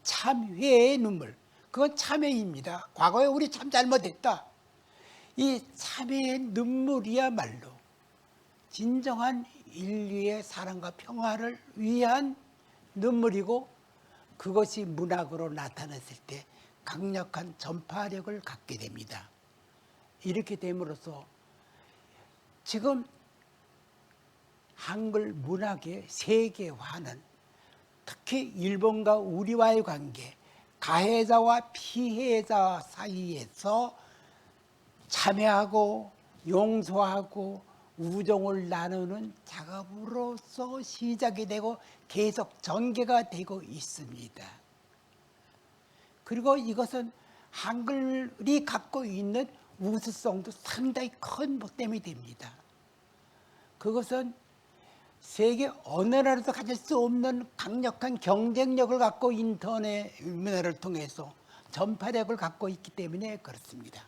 B: 참회의 눈물, 그건 참회입니다. 과거에 우리 참 잘못했다. 이 참회의 눈물이야말로 진정한 인류의 사랑과 평화를 위한 눈물이고, 그것이 문학으로 나타났을 때 강력한 전파력을 갖게 됩니다. 이렇게 됨으로써 지금 한글 문학의 세계화는 특히 일본과 우리와의 관계, 가해자와 피해자 사이에서 참여하고 용서하고 우정을 나누는 작업으로서 시작이 되고 계속 전개가 되고 있습니다. 그리고 이것은 한글이 갖고 있는 우수성도 상당히 큰 보탬이 됩니다. 그것은 세계 어느 나라도 가질 수 없는 강력한 경쟁력을 갖고 인터넷 문화를 통해서 전파력을 갖고 있기 때문에 그렇습니다.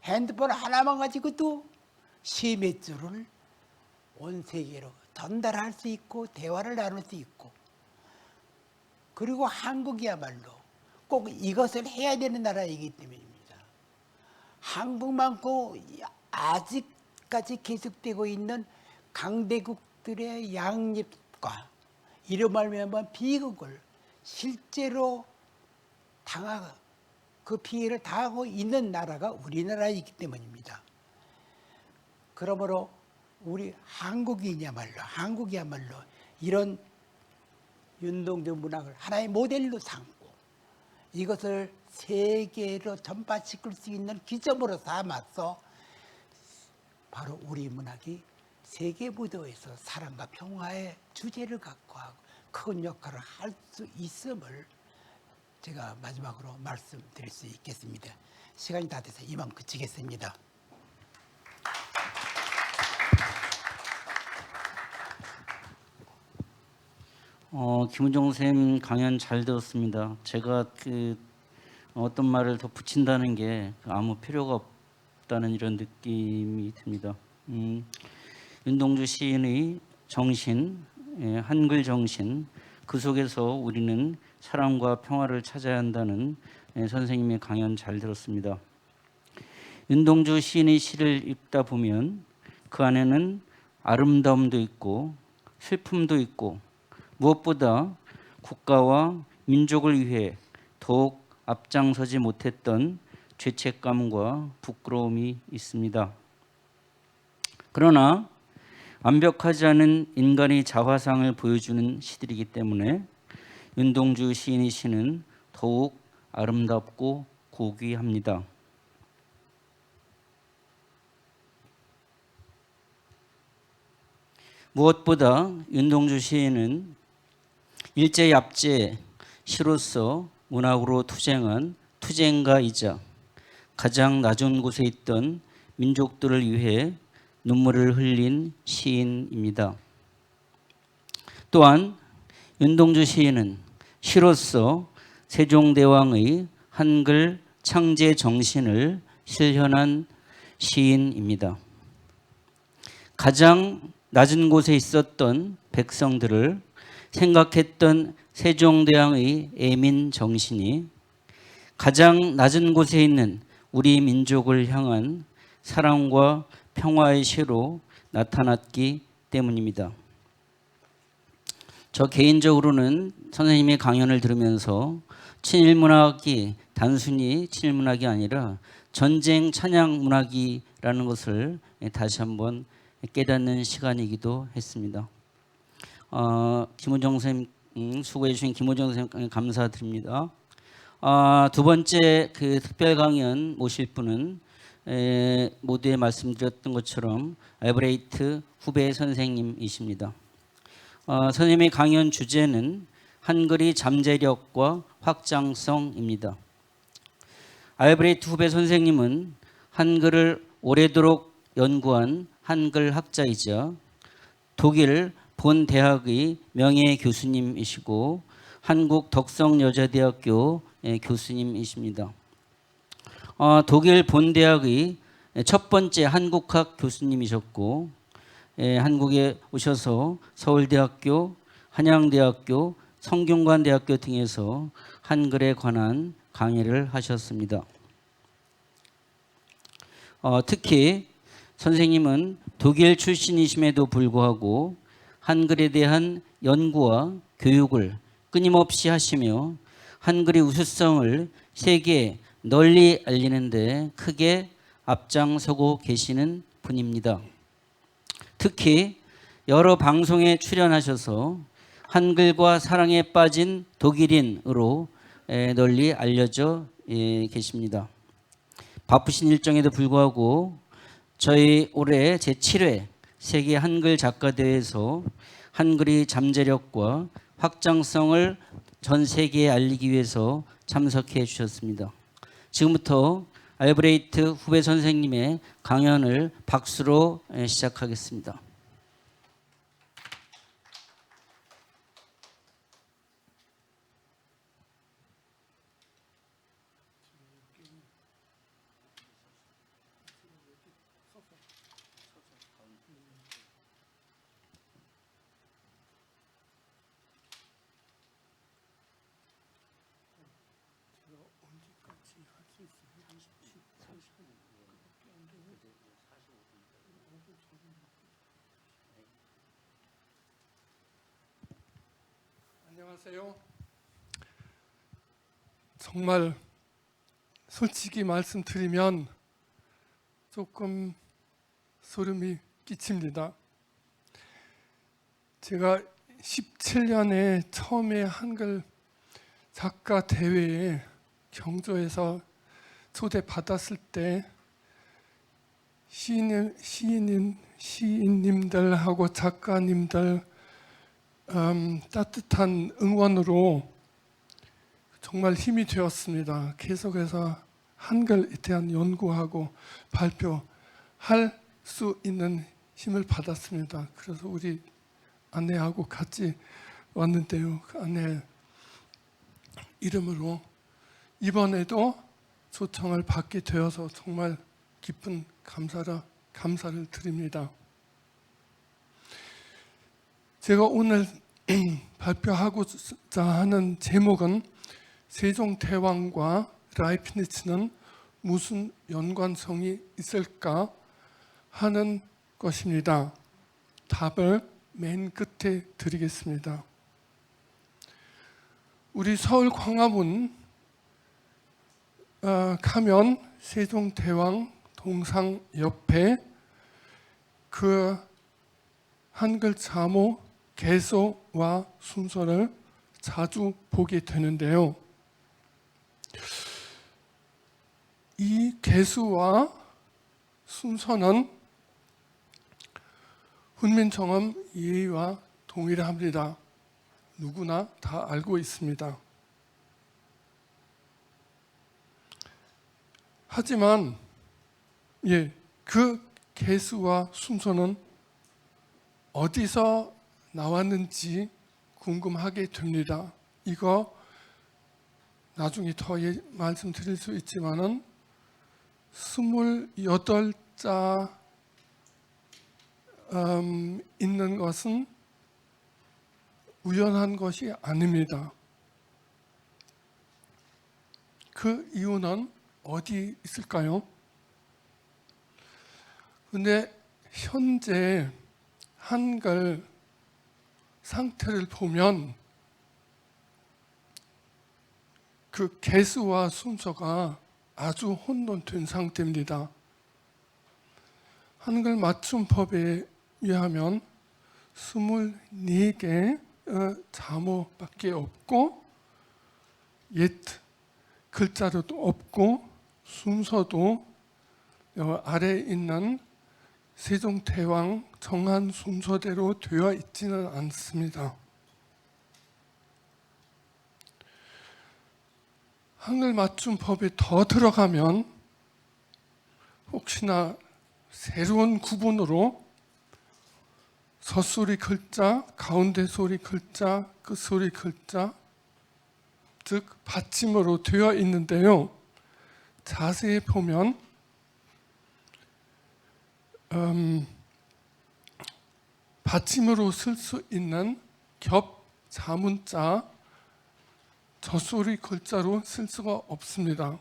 B: 핸드폰 하나만 가지고도 시몇 줄을 온 세계로 전달할 수 있고 대화를 나눌 수 있고, 그리고 한국이야말로 꼭 이것을 해야 되는 나라이기 때문입니다. 한국만고 아직까지 계속되고 있는 강대국들의 양립과 이로 말미암아 비극을 실제로 그 피해를 당하고 있는 나라가 우리나라이기 때문입니다. 그러므로 우리 한국이야말로 이런 윤동주 문학을 하나의 모델로 삼고 이것을 세계로 전파시킬 수 있는 기점으로 삼아서 바로 우리 문학이 세계 무대에서 사랑과 평화의 주제를 갖고 하고 큰 역할을 할 수 있음을 제가 마지막으로 말씀드릴 수 있겠습니다. 시간이 다 돼서 이만 그치겠습니다.
A: 김은종 선생님 강연 잘 들었습니다. 제가 어떤 말을 더 붙인다는 게 아무 필요가 없다는 이런 느낌이 듭니다. 윤동주 시인의 정신, 한글 정신, 그 속에서 우리는 사랑과 평화를 찾아야 한다는 선생님의 강연 잘 들었습니다. 윤동주 시인의 시를 읽다 보면 그 안에는 아름다움도 있고 슬픔도 있고, 무엇보다 국가와 민족을 위해 더욱 앞장서지 못했던 죄책감과 부끄러움이 있습니다. 그러나 완벽하지 않은 인간의 자화상을 보여주는 시들이기 때문에 윤동주 시인의 시는 더욱 아름답고 고귀합니다. 무엇보다 윤동주 시인은 일제압제 시로서 문학으로 투쟁한 투쟁가이자 가장 낮은 곳에 있던 민족들을 위해 눈물을 흘린 시인입니다. 또한 윤동주 시인은 시로서 세종대왕의 한글 창제 정신을 실현한 시인입니다. 가장 낮은 곳에 있었던 백성들을 생각했던 세종대왕의 애민 정신이 가장 낮은 곳에 있는 우리 민족을 향한 사랑과 평화의 시로 나타났기 때문입니다. 저 개인적으로는 선생님의 강연을 들으면서 친일문학이 단순히 친일문학이 아니라 전쟁 찬양 문학이라는 것을 다시 한번 깨닫는 시간이기도 했습니다. 김호정 선생님 수고해 주신 김호정 선생님 감사드립니다. 두 번째 그 특별 강연 모실 분은 모두에 말씀드렸던 것처럼 알브레이트 후베 선생님이십니다. 선생님의 강연 주제는 한글의 잠재력과 확장성입니다. 알브레이트 후베 선생님은 한글을 오래도록 연구한 한글 학자이자 독일 본 대학의 명예 교수님이시고 한국 덕성여자대학교 교수님이십니다. 독일 본 대학의 첫 번째 한국학 교수님이셨고 한국에 오셔서 서울대학교, 한양대학교, 성균관대학교 등에서 한글에 관한 강의를 하셨습니다. 특히 선생님은 독일 출신이심에도 불구하고 한글에 대한 연구와 교육을 끊임없이 하시며 한글의 우수성을 세계에 널리 알리는 데 크게 앞장서고 계시는 분입니다. 특히 여러 방송에 출연하셔서 한글과 사랑에 빠진 독일인으로 널리 알려져 계십니다. 바쁘신 일정에도 불구하고 저희 올해 제7회 세계 한글 작가대회에서 한글의 잠재력과 확장성을 전 세계에 알리기 위해서 참석해 주셨습니다. 지금부터 알브레이트 후베 선생님의 강연을 박수로 시작하겠습니다.
C: 안녕하세요. 정말 솔직히 말씀드리면 조금 소름이 끼칩니다. 제가 17년에 처음에 한글 작가 대회에 경조에서 초대받았을 때 시인님들하고 작가님들 따뜻한 응원으로 정말 힘이 되었습니다. 계속해서 한글에 대한 연구하고 발표할 수 있는 힘을 받았습니다. 그래서 우리 아내하고 같이 왔는데요. 그 아내 이름으로 이번에도 초청을 받게 되어서 정말 깊은 감사를 드립니다. 제가 오늘 발표하고자 하는 제목은 세종대왕과 라이프니츠는 무슨 연관성이 있을까 하는 것입니다. 답을 맨 끝에 드리겠습니다. 우리 서울 광화문 가면 세종대왕 동상 옆에 그 한글 자모 개소와 순서를 자주 보게 되는데요. 이 개수와 순서는 훈민정음 예의와 동일합니다. 누구나 다 알고 있습니다. 하지만 그 개수와 순서는 어디서 나왔는지 궁금하게 됩니다. 이거 나중에 더 말씀드릴 수 있지만은 28자 있는 것은 우연한 것이 아닙니다. 그 이유는 어디 있을까요? 근데 현재 한글 상태를 보면 그 개수와 순서가 아주 혼돈된 상태입니다. 한글 맞춤법에 의하면 24개 자모밖에 없고 옛 글자도 없고 순서도 아래에 있는 세종대왕 정한 순서대로 되어 있지는 않습니다. 한글 맞춤법에 더 들어가면 혹시나 새로운 구분으로 서소리 글자, 가운데 소리 글자, 끝소리 글자, 즉 받침으로 되어 있는데요. 자세히 보면 받침으로 쓸 수 있는 겹 자문자, 저소리 글자로 쓸 수가 없습니다.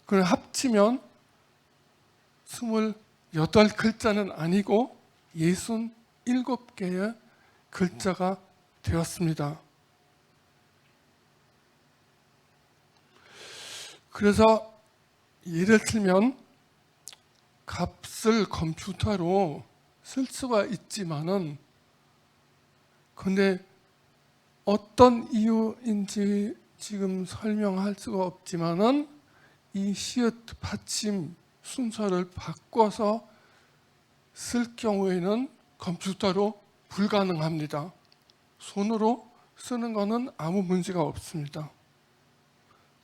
C: 그걸 합치면 28글자는 아니고 67개의 글자가 되었습니다. 그래서 예를 들면 값을 컴퓨터로 쓸 수가 있지만은 근데 어떤 이유인지 지금 설명할 수가 없지만은 이 시읒 받침 순서를 바꿔서 쓸 경우에는 컴퓨터로 불가능합니다. 손으로 쓰는 것은 아무 문제가 없습니다.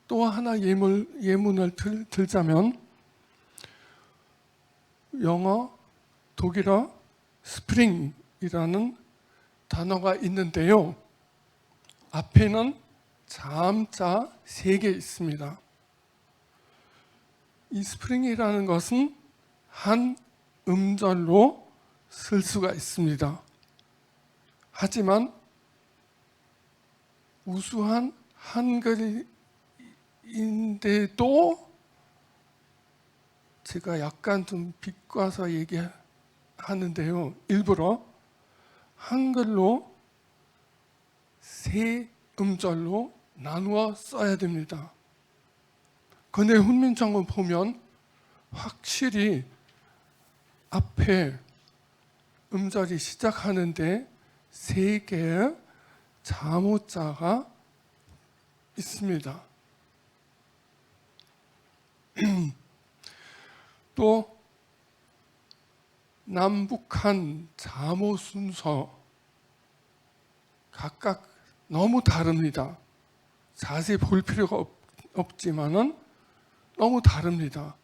C: 또 하나 예문을 들자면 영어, 독일어 스프링이라는 단어가 있는데요. 앞에는 자음자 3개 있습니다. 이 스프링이라는 것은 한 음절로 쓸 수가 있습니다. 하지만 우수한 한글인데도 제가 약간 좀 비꼬아서 얘기하는데요. 일부러 한글로 3음절로 나누어 써야 됩니다. 근데 훈민정음 보면 확실히 앞에 음절이 시작하는데 3개의 자모자가 있습니다. 또 남북한 자모 순서 각각 너무 다릅니다. 자세히 볼 필요가 없지만은 너무 다릅니다.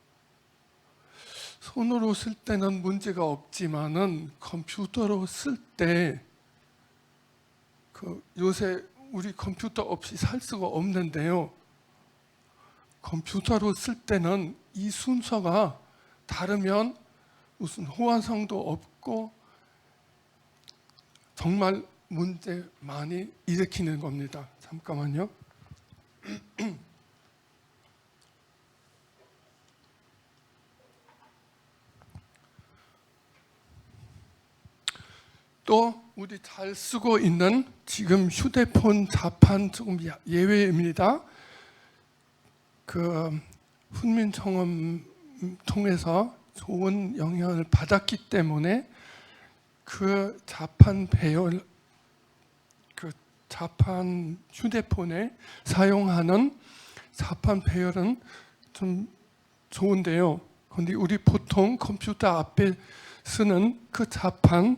C: 손으로 쓸 때는 문제가 없지만은 컴퓨터로 쓸 때 요새 우리 컴퓨터 없이 살 수가 없는데요. 컴퓨터로 쓸 때는 이 순서가 다르면 무슨 호환성도 없고 정말 문제 많이 일으키는 겁니다. 잠깐만요. 또 우리 잘 쓰고 있는 지금 휴대폰 자판 조금 예외입니다. 그 훈민정음 통해서 좋은 영향을 받았기 때문에 그 자판 배열, 그 자판 휴대폰에 사용하는 자판 배열은 좀 좋은데요. 그런데 우리 보통 컴퓨터 앞에 쓰는 그 자판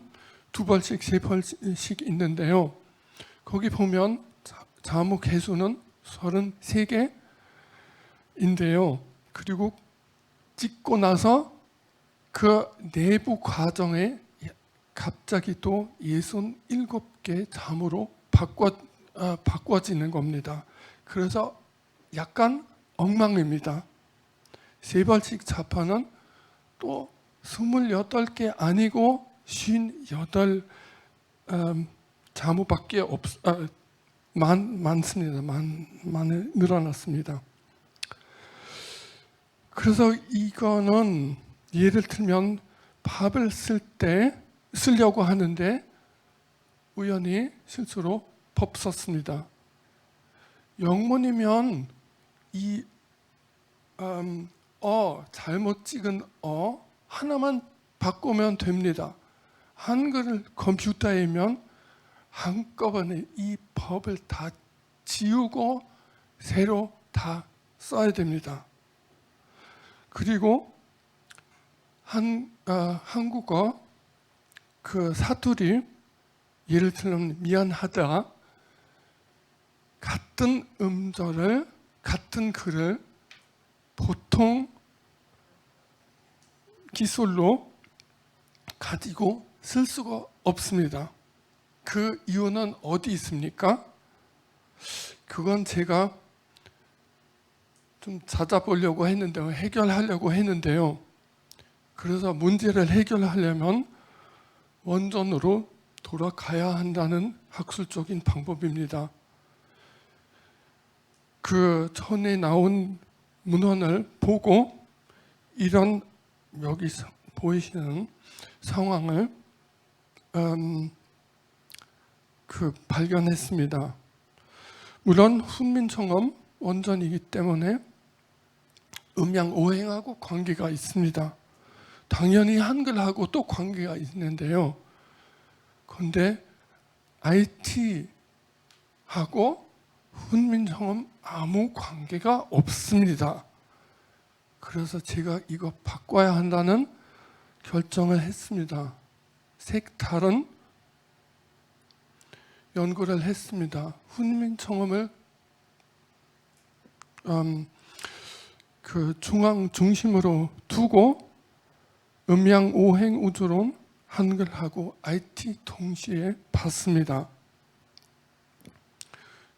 C: 2벌씩 3벌씩 있는데요. 거기 보면 자모 개수는 33개인데요. 그리고 찍고 나서 그 내부 과정에 갑자기 또 67개 자모로 바꿔지는 겁니다. 그래서 약간 엉망입니다. 3벌씩 자판은 또 28개 아니고 58 자모밖에 많습니다. 많이 늘어났습니다. 그래서 이거는 예를 들면 밥을 쓰려고 하는데 우연히 실수로 법 썼습니다. 영문이면 이 잘못 찍은 하나만 바꾸면 됩니다. 한글 컴퓨터이면 한꺼번에 이 법을 다 지우고 새로 다 써야 됩니다. 그리고 한국어 그 사투리, 예를 들면 미안하다, 같은 음절을, 같은 글을 보통 기술로 가지고 쓸 수가 없습니다. 그 이유는 어디 있습니까? 그건 제가 좀 찾아보려고 했는데요. 해결하려고 했는데요. 그래서 문제를 해결하려면 원전으로 돌아가야 한다는 학술적인 방법입니다. 그 전에 나온 문헌을 보고 이런 여기 보이시는 상황을 발견했습니다. 물론 훈민정음 원전이기 때문에 음양 오행하고 관계가 있습니다. 당연히 한글하고 또 관계가 있는데요. 그런데 IT하고 훈민정음 아무 관계가 없습니다. 그래서 제가 이거 바꿔야 한다는 결정을 했습니다. 색다른 연구를 했습니다. 훈민정음을 그 중앙 중심으로 두고 음양 오행 우주론 한글하고 IT 동시에 봤습니다.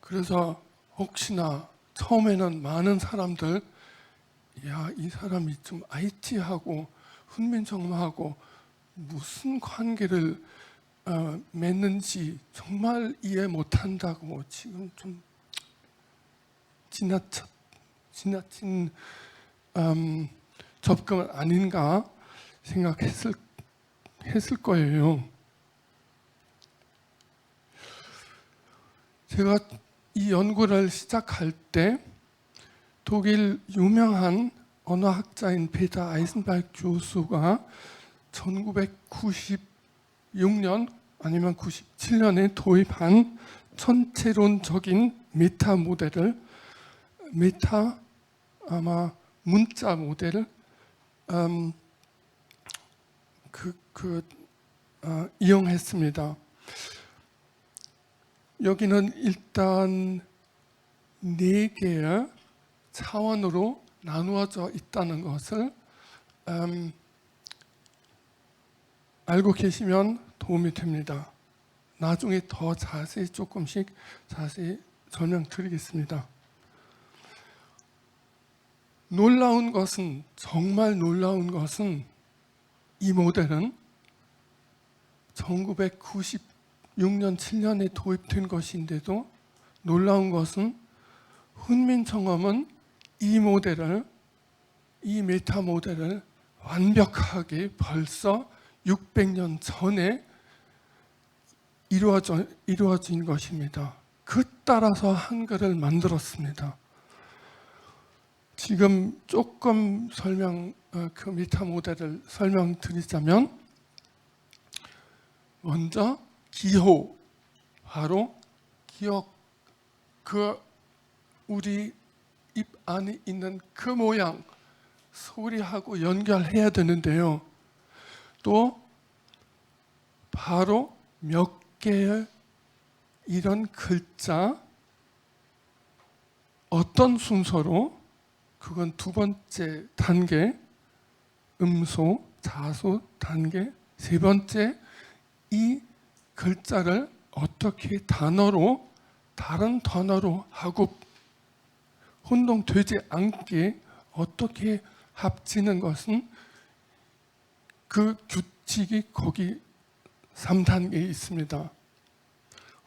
C: 그래서 혹시나 처음에는 많은 사람들 이 사람이 좀 IT하고 훈민정음하고 무슨 관계를 맺는지 정말 이해 못한다고 지금 좀 지나친 접근은 아닌가 생각했을 거예요. 제가 이 연구를 시작할 때 독일 유명한 언어학자인 페터 아이센바흐 교수가 1996년 아니면 97년에 도입한 전체론적인 메타 모델을 아마 문자 모델을 이용했습니다. 여기는 일단 4개의 차원으로 나누어져 있다는 것을 알고 계시면 도움이 됩니다. 나중에 더 조금씩 자세히 설명드리겠습니다. 정말 놀라운 것은 이 모델은 1996년, 7년에 도입된 것인데도 놀라운 것은 훈민정음은 이 메타 모델을 완벽하게 벌써 600년 전에 이루어진 것입니다. 그 따라서 한글을 만들었습니다. 지금 조금 그 메타 모델을 설명드리자면, 먼저 기호, 바로 기억, 우리 입 안에 있는 그 모양, 소리하고 연결해야 되는데요. 또 바로 몇 개의 이런 글자, 어떤 순서로, 그건 2번째 단계, 음소, 자소 단계. 3번째, 이 글자를 어떻게 다른 단어로 하고 혼동되지 않게 어떻게 합치는 것은 그 규칙이 거기 3단계에 있습니다.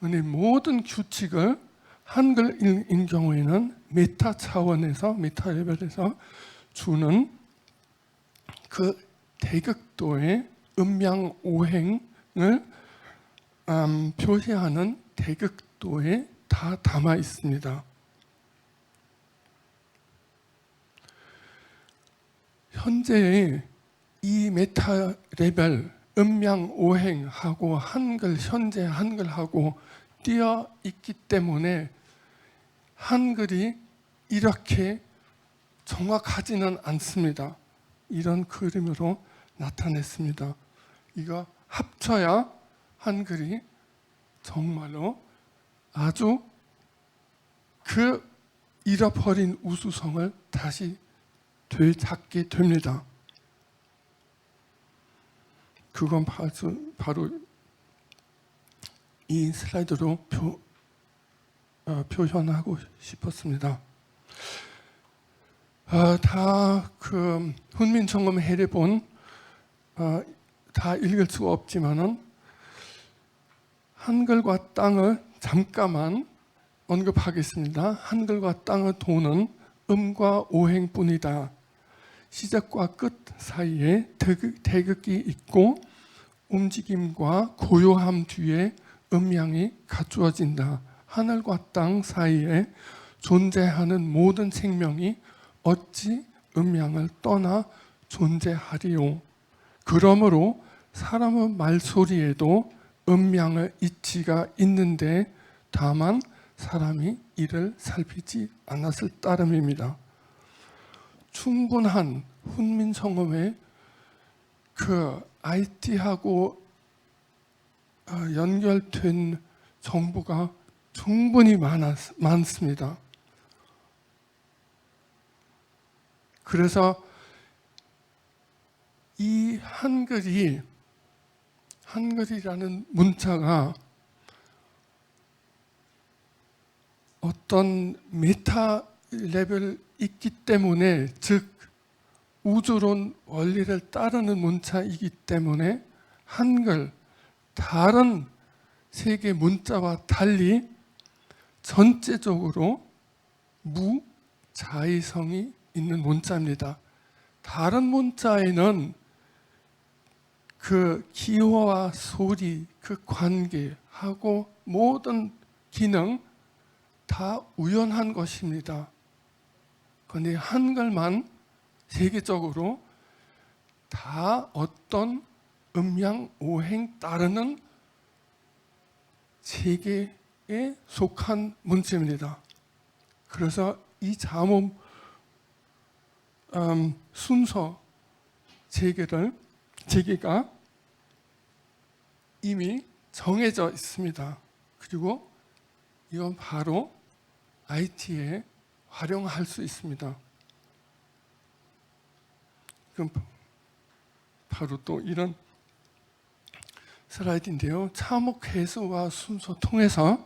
C: 근데 모든 규칙을 한글인 경우에는 메타 차원에서, 메타 레벨에서 주는 그 대극도의 음양 오행을 표시하는 대극도에 다 담아 있습니다. 현재의 이 메타 레벨 음양 오행하고 한글, 현재 한글하고 띄어 있기 때문에 한글이 이렇게 정확하지는 않습니다. 이런 그림으로 나타냈습니다. 이거 합쳐야 한글이 정말로 아주 그 잃어버린 우수성을 다시 되찾게 됩니다. 그건 바로 이 슬라이드로 표현하고 싶었습니다. 다 그 훈민정음 해례본 다 읽을 수가 없지만은 한글과 땅을 잠깐만 언급하겠습니다. 한글과 땅을 도는 음과 오행뿐이다. 시작과 끝 사이에 대극이 있고 움직임과 고요함 뒤에 음양이 갖추어진다. 하늘과 땅 사이에 존재하는 모든 생명이 어찌 음양을 떠나 존재하리요. 그러므로 사람의 말소리에도 음양의 이치가 있는데 다만 사람이 이를 살피지 않았을 따름입니다. 충분한 훈민정음의 그 IT하고 연결된 정보가 충분히 많습니다. 그래서 이 한글이라는 문자가 어떤 메타 레벨이 있기 때문에, 즉 우주론 원리를 따르는 문자이기 때문에 한글, 다른 세계 문자와 달리 전체적으로 무자의성이 있는 문자입니다. 다른 문자에는 그 기호와 소리, 그 관계하고 모든 기능 다 우연한 것입니다. 그런데 한글만 세계적으로 다 어떤 음양 오행 따르는 세계에 속한 문자입니다. 그래서 이 잠음 순서 재개가 이미 정해져 있습니다. 그리고 이건 바로 IT에 활용할 수 있습니다. 그럼 바로 또 이런 슬라이드인데요. 차목 개수와 순서 통해서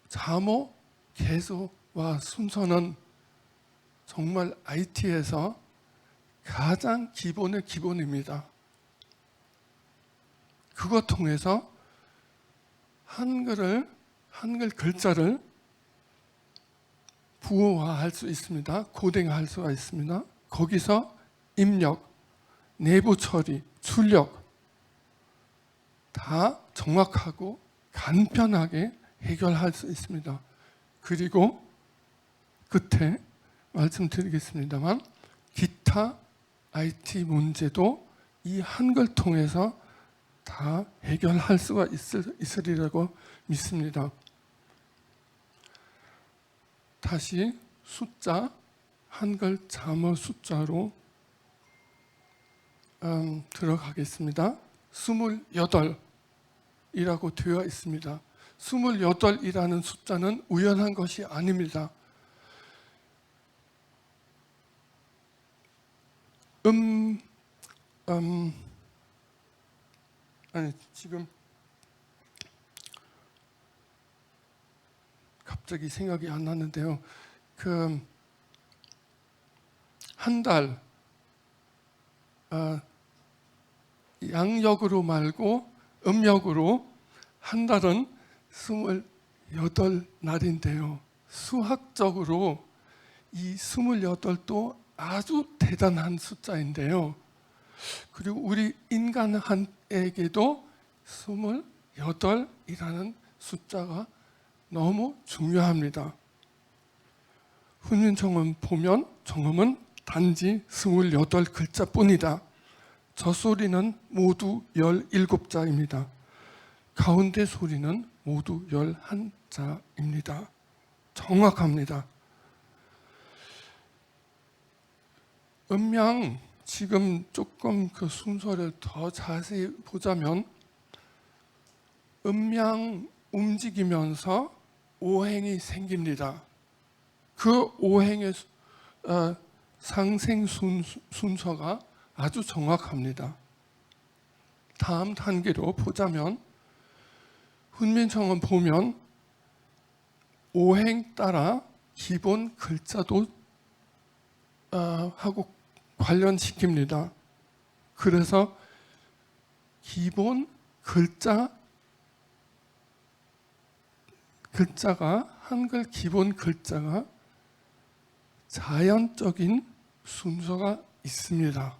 C: 차목 개수와 순서는 정말 IT에서 가장 기본의 기본입니다. 그것 통해서 한글 글자를 부호화할 수 있습니다. 코딩할 수가 있습니다. 거기서 입력, 내부 처리, 출력 다 정확하고 간편하게 해결할 수 있습니다. 그리고 끝에 말씀드리겠습니다만 기타 IT 문제도 이 한글 통해서 다 해결할 수가 있으리라고 믿습니다. 다시 숫자, 한글 잠어 숫자로 들어가겠습니다. 28이라고 되어 있습니다. 28이라는 숫자는 우연한 것이 아닙니다. 지금 갑자기 생각이 안 나는데요. 그 한 달 양력으로 말고 음력으로 한 달은 28날인데요. 수학적으로 이 28도 아주 대단한 숫자인데요. 그리고 우리 인간에게도 28이라는 숫자가 너무 중요합니다. 훈민정음 보면 정음은 단지 28글자뿐이다. 저 소리는 모두 17자입니다. 가운데 소리는 모두 11자입니다. 정확합니다. 음양 지금 조금 그 순서를 더 자세히 보자면 음양 움직이면서 오행이 생깁니다. 그 오행의 상생 순서가 아주 정확합니다. 다음 단계로 보자면 훈민정음 보면 오행 따라 기본 글자도 하고 관련시킵니다. 그래서 기본 글자가 한글 기본 글자가 자연적인 순서가 있습니다.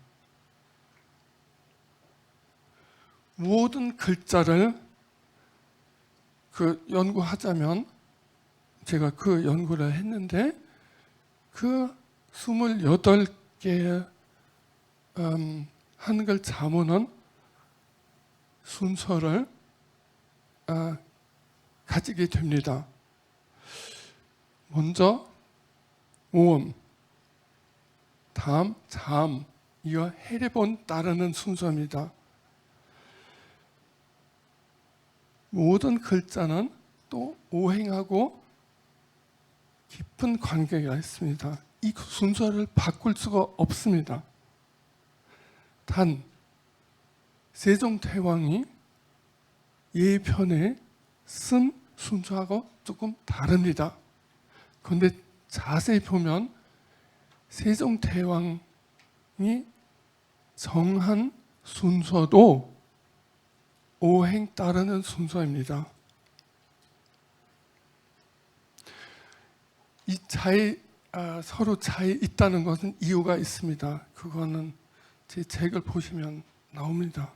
C: 모든 글자를 연구하자면 제가 그 연구를 했는데 그 28개의 한글 자문은 순서를 가지게 됩니다. 먼저 모음, 다음 자음, 이어 해례본 따르는 순서입니다. 모든 글자는 또 오행하고 깊은 관계가 있습니다. 이 순서를 바꿀 수가 없습니다. 단 세종대왕이 예편에 쓴 순서하고 조금 다릅니다. 그런데 자세히 보면 세종대왕이 정한 순서도 오행 따르는 순서입니다. 이 차이 서로 차이 있다는 것은 이유가 있습니다. 그거는 제 책을 보시면 나옵니다.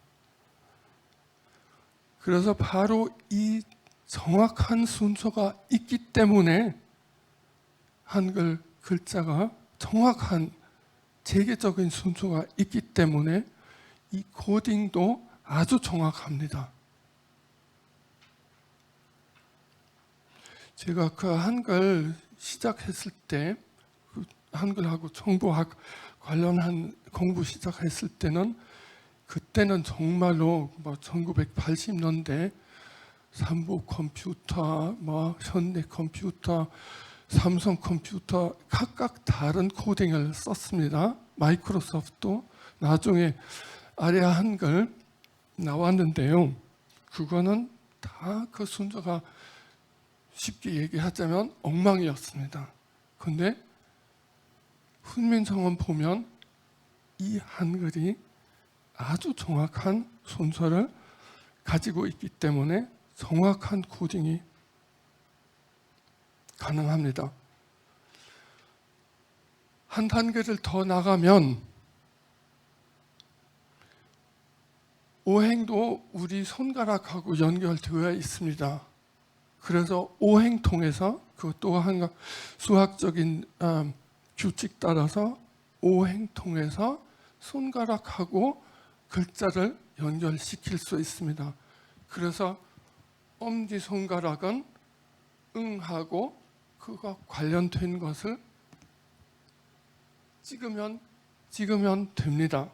C: 그래서 바로 이 정확한 순서가 있기 때문에 한글 글자가 정확한 체계적인 순서가 있기 때문에 이 코딩도 아주 정확합니다. 제가 그 한글 시작했을 때 한글하고 정보학 관련한 공부 시작했을 때는 그때는 정말로 1980년대 삼보 컴퓨터, 현대 컴퓨터, 삼성 컴퓨터 각각 다른 코딩을 썼습니다. 마이크로소프트 나중에 아리아 한글 나왔는데요. 그거는 다 그 순서가 쉽게 얘기하자면 엉망이었습니다. 그런데 훈민정음 보면 이 한글이 아주 정확한 순서를 가지고 있기 때문에 정확한 코딩이 가능합니다. 한 단계를 더 나가면 오행도 우리 손가락하고 연결되어 있습니다. 그래서 오행 통해서 그것도 한 수학적인 규칙 따라서 오행 통해서 손가락하고 글자를 연결시킬 수 있습니다. 그래서 엄지손가락은 응하고 그가 관련된 것을 찍으면 됩니다.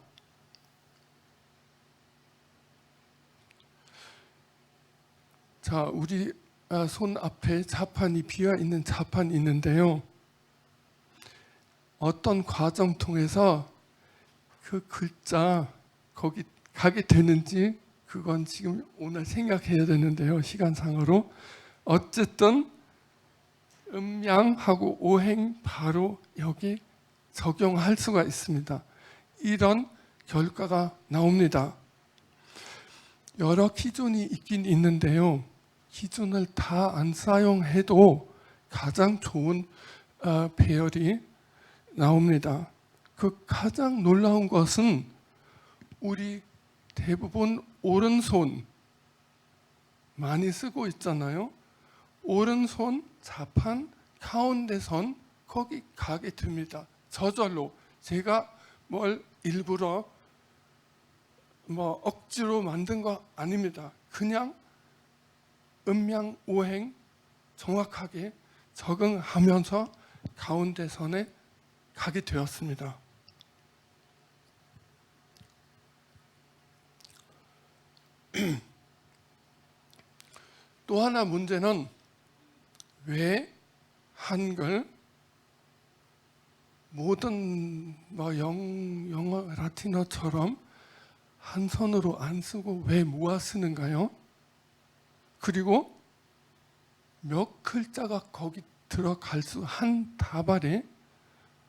C: 자, 우리 손 앞에 자판이 비어 있는 자판이 있는데요. 어떤 과정 통해서 그 글자 거기 가게 되는지 그건 지금 오늘 생각해야 되는데요. 시간상으로 어쨌든 음양하고 오행 바로 여기 적용할 수가 있습니다. 이런 결과가 나옵니다. 여러 기준이 있긴 있는데요. 기준을 다 안 사용해도 가장 좋은 배열이 나옵니다. 그 가장 놀라운 것은 우리 대부분 오른손 많이 쓰고 있잖아요. 오른손 자판 가운데 선 거기 가게 됩니다. 저절로. 제가 뭘 일부러 뭐 억지로 만든 거 아닙니다. 그냥 음양 오행 정확하게 적응하면서 가운데 선에 가게 되었습니다. 또 하나 문제는 왜 한글 모든 뭐 영어 라틴어처럼 한 손으로 안 쓰고 왜 모아 쓰는가요? 그리고 몇 글자가 거기 들어갈 수, 한 다발에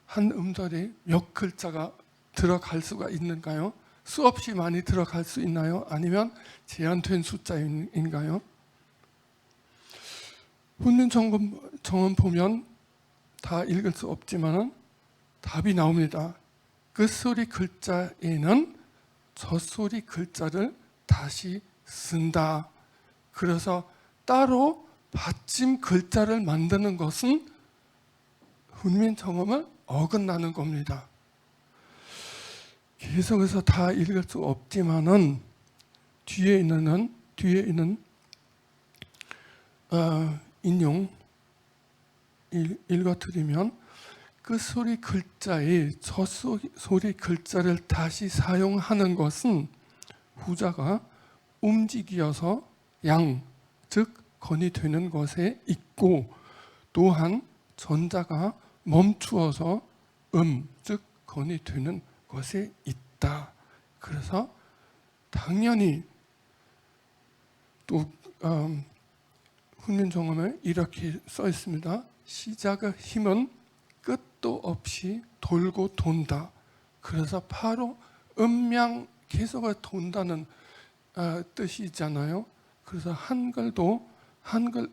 C: 한 음절에 몇 글자가 들어갈 수가 있는가요? 수없이 많이 들어갈 수 있나요? 아니면 제한된 숫자인가요? 훈민정음 보면 다 읽을 수 없지만 답이 나옵니다. 끝소리 글자에는 젖소리 글자를 다시 쓴다. 그래서 따로 받침 글자를 만드는 것은 훈민정음을 어긋나는 겁니다. 계속해서 다 읽을 수 없지만은 뒤에 있는 인용 읽어드리면 끝소리 글자에 젖소리 글자를 다시 사용하는 것은 후자가 움직여서 양, 즉 건이 되는 것에 있고, 또한 전자가 멈추어서 즉 건이 되는 것에 있다. 그래서 당연히 또 훈민정음에 이렇게 써 있습니다. 시작의 힘은 끝도 없이 돌고 돈다. 그래서 바로 음양 계속 돈다는 뜻이잖아요. 그래서 한글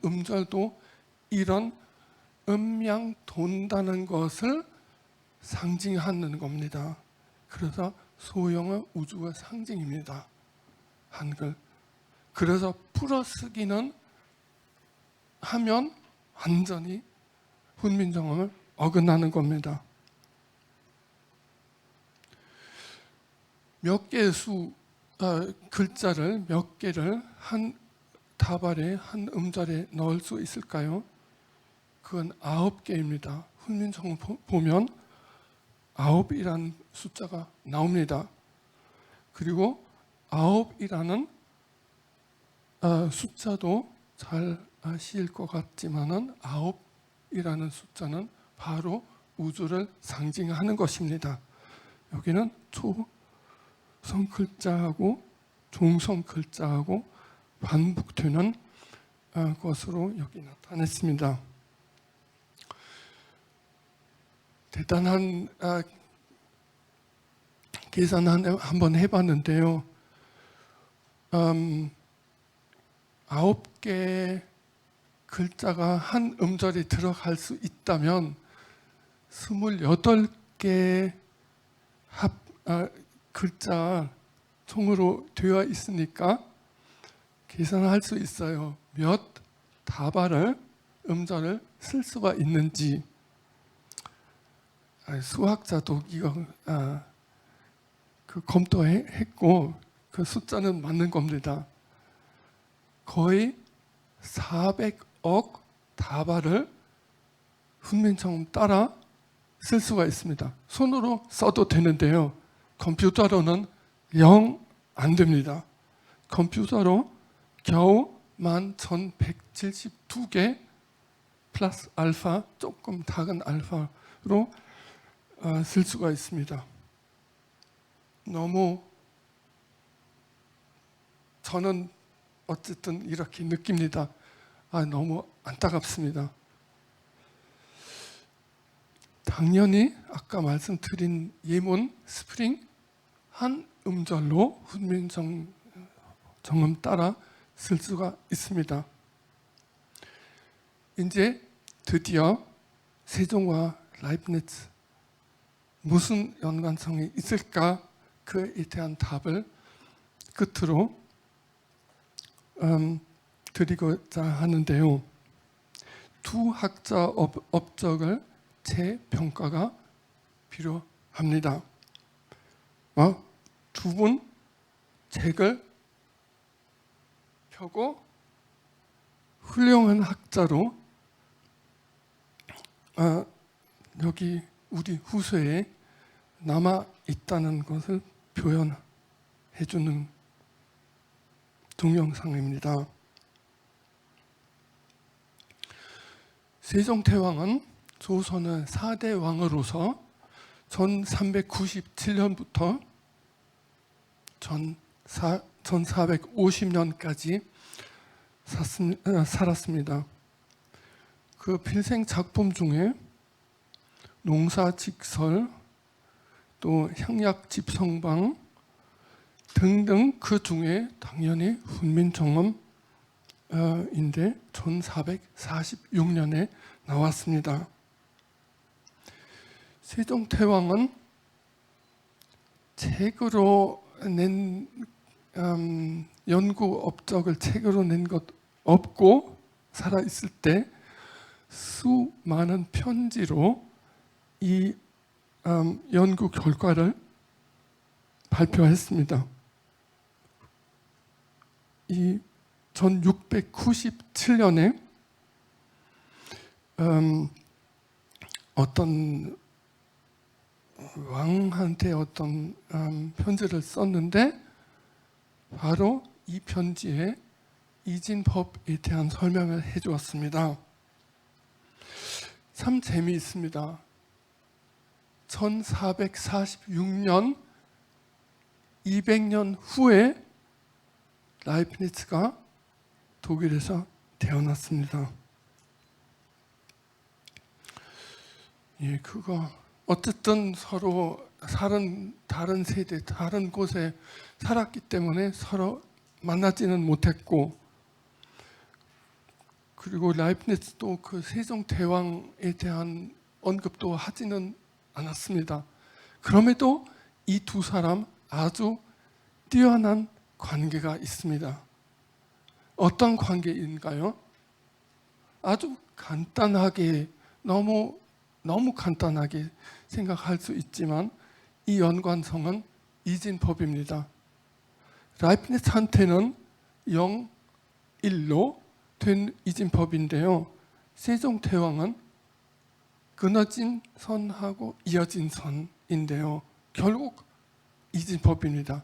C: 음절도 이런 음양 돈다는 것을 상징하는 겁니다. 그래서 소형의 우주의 상징입니다. 한글. 그래서 풀어쓰기는 하면 완전히 훈민정음을 어긋나는 겁니다. 몇 개의 글자를 몇 개를 한 다발에 한 음절에 넣을 수 있을까요? 그건 9개입니다. 훈민정음 보면 9이라는 숫자가 나옵니다. 그리고 9이라는 숫자도 잘 아실 것 같지만은 9이라는 숫자는 바로 우주를 상징하는 것입니다. 여기는 초성 글자하고 중성 글자하고 반복되는 것으로 여기 나타냈습니다. 대단한 계산 한번 해봤는데요. 9개 글자가 한 음절에 들어갈 수 있다면 28개 글자 총으로 되어 있으니까 계산할 수 있어요. 몇 다발을 음절을 쓸 수가 있는지. 수학자도 이거 검토했고 그 숫자는 맞는 겁니다. 거의 400억 다발을 훈민정음 따라 쓸 수가 있습니다. 손으로 써도 되는데요. 컴퓨터로는 영 안 됩니다. 컴퓨터로 겨우 11,172개 플러스 알파, 조금 작은 알파로 쓸 수가 있습니다. 너무 저는 어쨌든 이렇게 느낍니다. 너무 안타깝습니다. 당연히 아까 말씀드린 예문 스프링 한 음절로 훈민정음 따라 쓸 수가 있습니다. 이제 드디어 세종과 라이프니츠는 무슨 연관성이 있을까? 그에 대한 답을 끝으로 드리고자 하는데요. 두 학자 업적을 재평가가 필요합니다. 두 분 책을 펴고 훌륭한 학자로 여기 우리 후세에 남아 있다는 것을 표현해 주는 동영상입니다. 세종대왕은 조선의 4대 왕으로서 1397년부터 1450년까지 살았습니다. 그 필생 작품 중에 농사직설, 또 향약집성방 등등 그 중에 당연히 훈민정음인데 1446년에 나왔습니다. 세종대왕은 책으로 낸 연구 업적을 책으로 낸 것 없고 살아 있을 때 수많은 편지로 이 연구 결과를 발표했습니다. 이 1697년에 어떤 왕한테 어떤 편지를 썼는데 바로 이 편지에 이진법에 대한 설명을 해주었습니다. 참 재미있습니다. 1446년 200년 후에 라이프니츠가 독일에서 태어났습니다. 예, 그거 어쨌든 서로 다른 세대, 다른 곳에 살았기 때문에 서로 만나지는 못했고, 그리고 라이프니츠도 그 세종대왕에 대한 언급도 하지는 않았습니다. 그럼에도 이 두 사람 아주 뛰어난 관계가 있습니다. 어떤 관계인가요? 아주 간단하게 너무 간단하게 생각할 수 있지만 이 연관성은 이진법입니다. 라이프니츠한테는 0, 1로 된 이진법인데요. 세종대왕은 끊어진 선하고 이어진 선인데요. 결국 이진법입니다.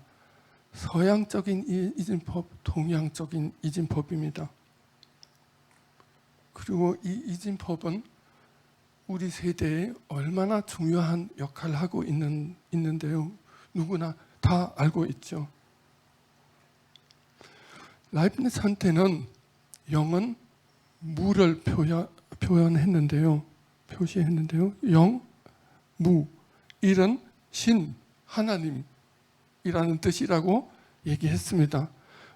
C: 서양적인 이진법, 동양적인 이진법입니다. 그리고 이 이진법은 우리 세대에 얼마나 중요한 역할을 하고 있는데요. 누구나 다 알고 있죠. 라이프니츠한테는 영은 무를 표시했는데요. 영, 무, 일은 신, 하나님이라는 뜻이라고 얘기했습니다.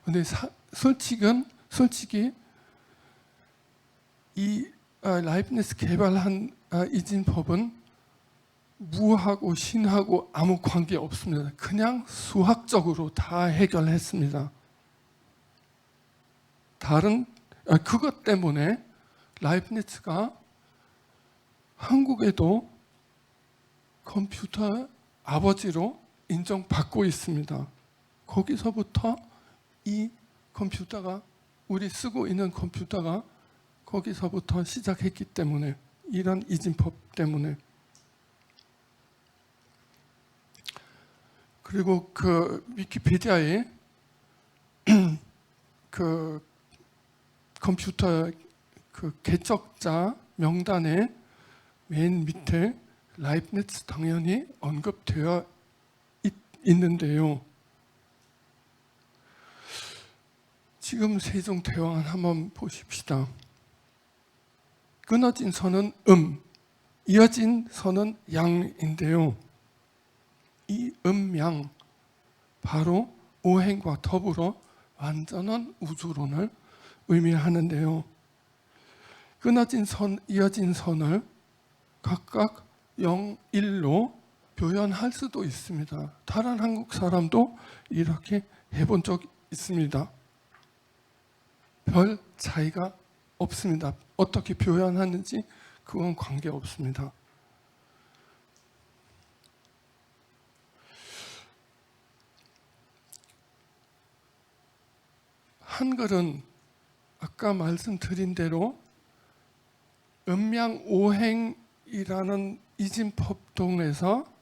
C: 그런데 솔직히 이 라이프니츠 개발한 이진법은 무하고 신하고 아무 관계 없습니다. 그냥 수학적으로 다 해결했습니다. 그것 때문에 라이프니츠가 한국에도 컴퓨터 아버지로 인정받고 있습니다. 거기서부터 이 컴퓨터가, 우리 쓰고 있는 컴퓨터가 거기서부터 시작했기 때문에, 이런 이진법 때문에. 그리고 그 위키피디아에 그 컴퓨터 그 개척자 명단에 맨 밑에 라이프니츠 당연히 언급되어 있는데요. 지금 세종대왕을 한번 보십시다. 끊어진 선은 이어진 선은 양인데요. 이 양, 바로 오행과 더불어 완전한 우주론을 의미하는데요. 끊어진 선, 이어진 선을 각각 0, 1로 표현할 수도 있습니다. 다른 한국 사람도 이렇게 해본 적 있습니다. 별 차이가 없습니다. 어떻게 표현하는지 그건 관계 없습니다. 한글은 아까 말씀드린 대로 음양오행이라는 이진법동에서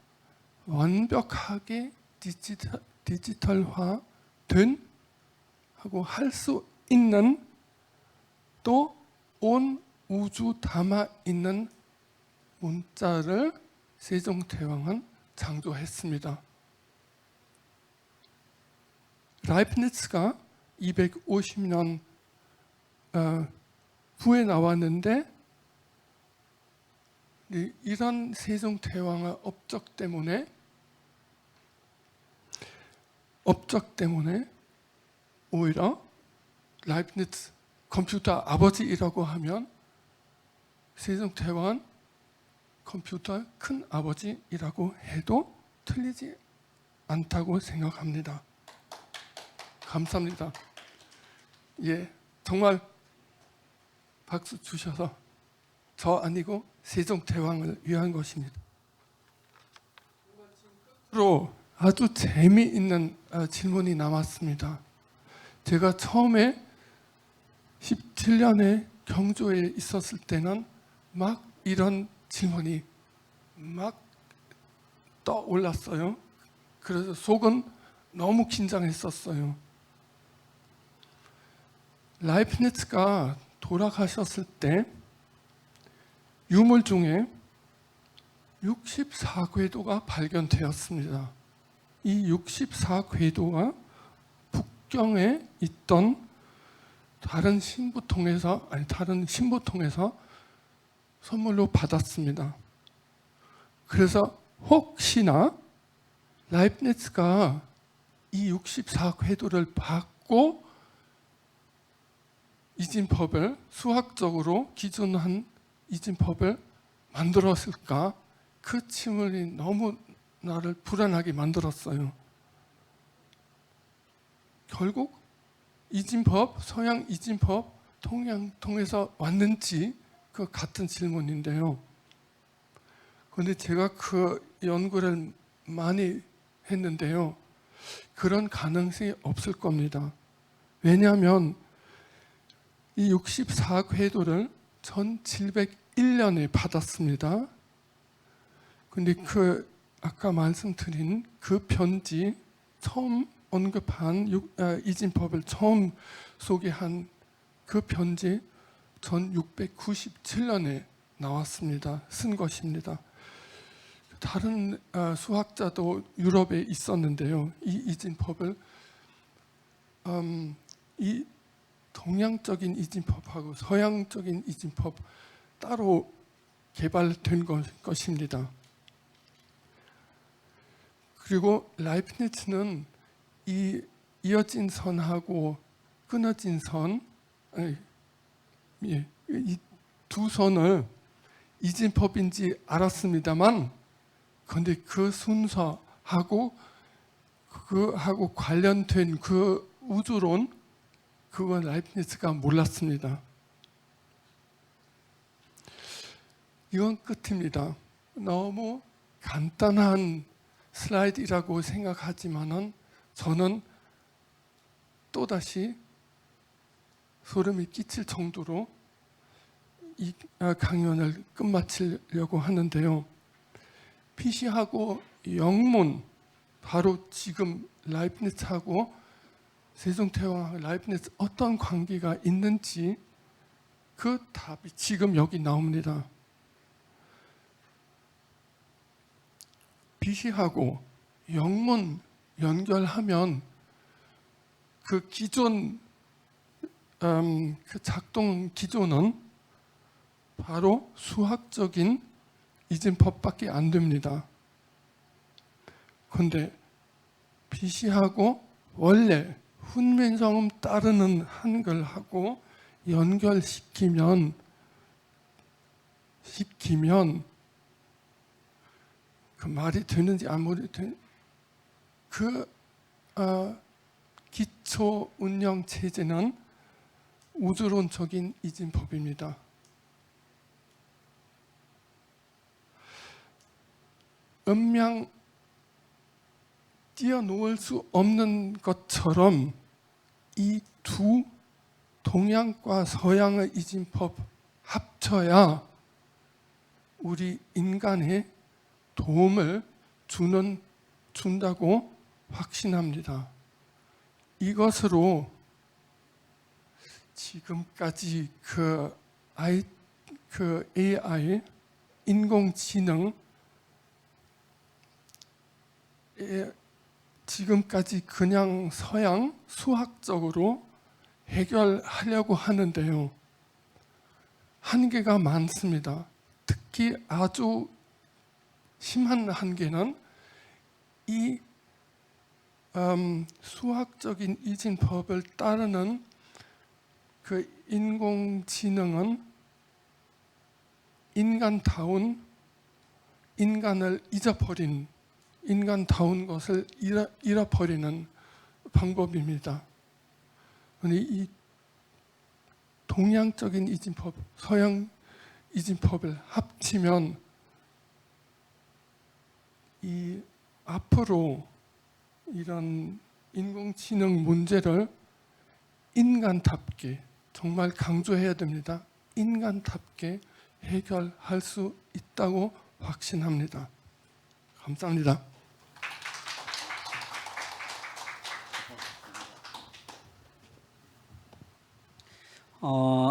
C: 완벽하게 디지털화된 하고 할 수 있는 또 온 우주 담아 있는 문자를 세종대왕은 창조했습니다. 라이프니츠가 250년 후에 나왔는데 이런 세종대왕의 업적 때문에 오히려 라이프니츠 컴퓨터 아버지이라고 하면 세종대왕은 컴퓨터의 큰 아버지이라고 해도 틀리지 않다고 생각합니다. 감사합니다. 예, 정말 박수 주셔서 저 아니고 세종대왕을 위한 것입니다. 끝으로 아주 재미있는 질문이 남았습니다. 제가 처음에 17년에 경주에 있었을 때는 막 이런 질문이 막 떠올랐어요. 그래서 속은 너무 긴장했었어요. 라이프니츠가 돌아가셨을 때 유물 중에 64궤도가 발견되었습니다. 이 64궤도가 북경에 있던 다른 신부통에서 선물로 받았습니다. 그래서 혹시나 라이프니츠가 이 64궤도를 받고 이진법을 수학적으로 기준한 이진법을 만들었을까? 그 질문이 너무 나를 불안하게 만들었어요. 결국 이진법, 서양 이진법, 통해서 왔는지 그 같은 질문인데요. 그런데 제가 그 연구를 많이 했는데요. 그런 가능성이 없을 겁니다. 왜냐하면 이 64궤도를 1701년에 받았습니다. 근데 그 아까 말씀드린 그 편지 처음 언급한 이진법을 처음 소개한 그 편지 1697년에 나왔습니다. 쓴 것입니다. 다른 수학자도 유럽에 있었는데요. 이 이진법을 이 동양적인 이진법하고 서양적인 이진법 따로 개발된 것입니다. 그리고 라이프니츠는 이 이어진 선하고 끊어진 선, 이 두 선을 이진법인지 알았습니다만, 그런데 그 순서하고 그하고 관련된 그 우주론, 그건 라이프니츠가 몰랐습니다. 이건 끝입니다. 너무 간단한 슬라이드라고 생각하지만은 저는 또다시 소름이 끼칠 정도로 이 강연을 끝마치려고 하는데요. 피시하고 영문, 바로 지금 라이프니츠하고 세종대왕하고 라이프니츠 어떤 관계가 있는지 그 답이 지금 여기 나옵니다. 피시하고 영문 연결하면 그 기존 그 작동 기조는 바로 수학적인 이진법밖에 안 됩니다. 그런데 피시하고 원래 훈민정음 따르는 한글하고 연결시키면 그 말이 되는지 안 되는지 그 기초 운영 체제는 우주론적인 이진법입니다. 음양 띄어놓을 수 없는 것처럼 이 두 동양과 서양의 이진법 합쳐야 우리 인간에 도움을 준다고 확신합니다. 이것으로 지금까지 그 AI 인공지능 지금까지 그냥 서양 수학적으로 해결하려고 하는데요. 한계가 많습니다. 특히 아주 심한 한계는 이 수학적인 이진법을 따르는 그 인공지능은 인간을 잊어버린 인간다운 것을 잃어버리는 방법입니다. 이 동양적인 이진법, 서양 이진법을 합치면 이 앞으로 이런 인공지능 문제를 인간답게 정말 강조해야 됩니다. 인간답게 해결할 수 있다고 확신합니다. 감사합니다.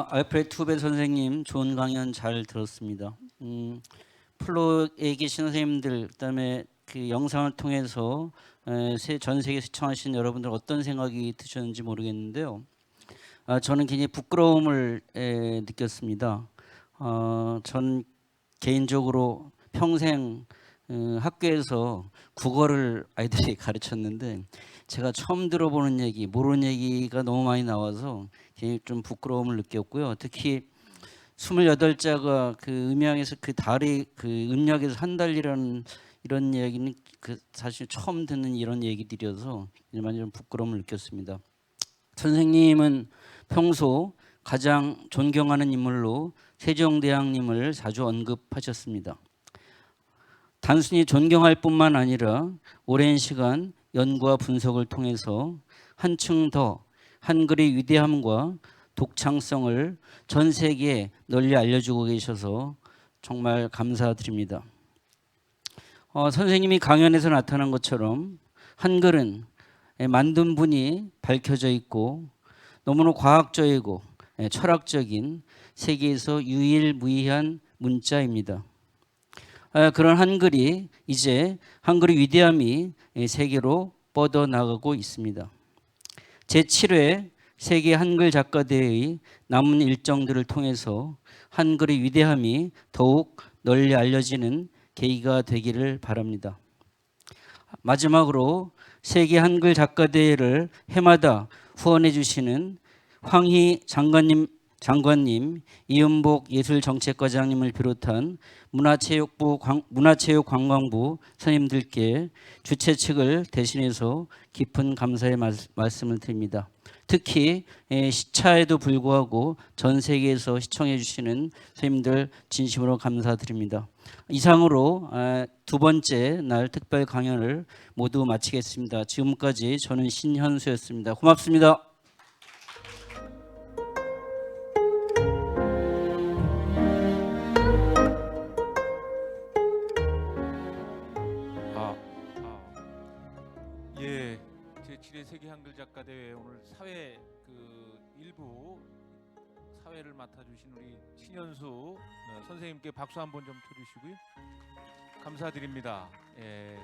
A: 알프레드 투벨 선생님 좋은 강연 잘 들었습니다. 플로에 계신 선생님들, 그다음에 그 영상을 통해서 전 세계 시청하신 여러분들 어떤 생각이 드셨는지 모르겠는데요. 저는 굉장히 부끄러움을 느꼈습니다. 전 개인적으로 평생 학교에서 국어를 아이들에게 가르쳤는데 제가 처음 들어보는 얘기, 모르는 얘기가 너무 많이 나와서 굉장히 좀 부끄러움을 느꼈고요. 특히 28자가 그 음양에서 그 달이 그 음력에서 한 달이라는 이런 이야기는 그 사실 처음 듣는 이런 얘기들이어서 많이 좀 부끄러움을 느꼈습니다. 선생님은 평소 가장 존경하는 인물로 세종대왕님을 자주 언급하셨습니다. 단순히 존경할 뿐만 아니라 오랜 시간 연구와 분석을 통해서 한층 더 한글의 위대함과 독창성을 전 세계에 널리 알려주고 계셔서 정말 감사드립니다. 선생님이 강연에서 나타난 것처럼 한글은 만든 분이 밝혀져 있고 너무나 과학적이고 철학적인 세계에서 유일무이한 문자입니다. 그런 한글이 이제 한글의 위대함이 세계로 뻗어나가고 있습니다. 제7회 세계 한글 작가대회의 남은 일정들을 통해서 한글의 위대함이 더욱 널리 알려지는 계기가 되기를 바랍니다. 마지막으로 세계 한글 작가대회를 해마다 후원해 주시는 황희 장관님, 이은복 예술정책과장님을 비롯한 문화체육관광부 선임들께 주최 측을 대신해서 깊은 감사의 말씀을 드립니다. 특히 시차에도 불구하고 전 세계에서 시청해 주시는 선생님들 진심으로 감사드립니다. 이상으로 두 번째 날 특별 강연을 모두 마치겠습니다. 지금까지 저는 신현수였습니다. 고맙습니다.
D: 예, 제7회 세계 한글 작가 대회 오늘 사회 일부 사회를 맡아주신 우리 신현수 선생님께 박수 한번 좀 쳐주시고요. 감사드립니다. 예,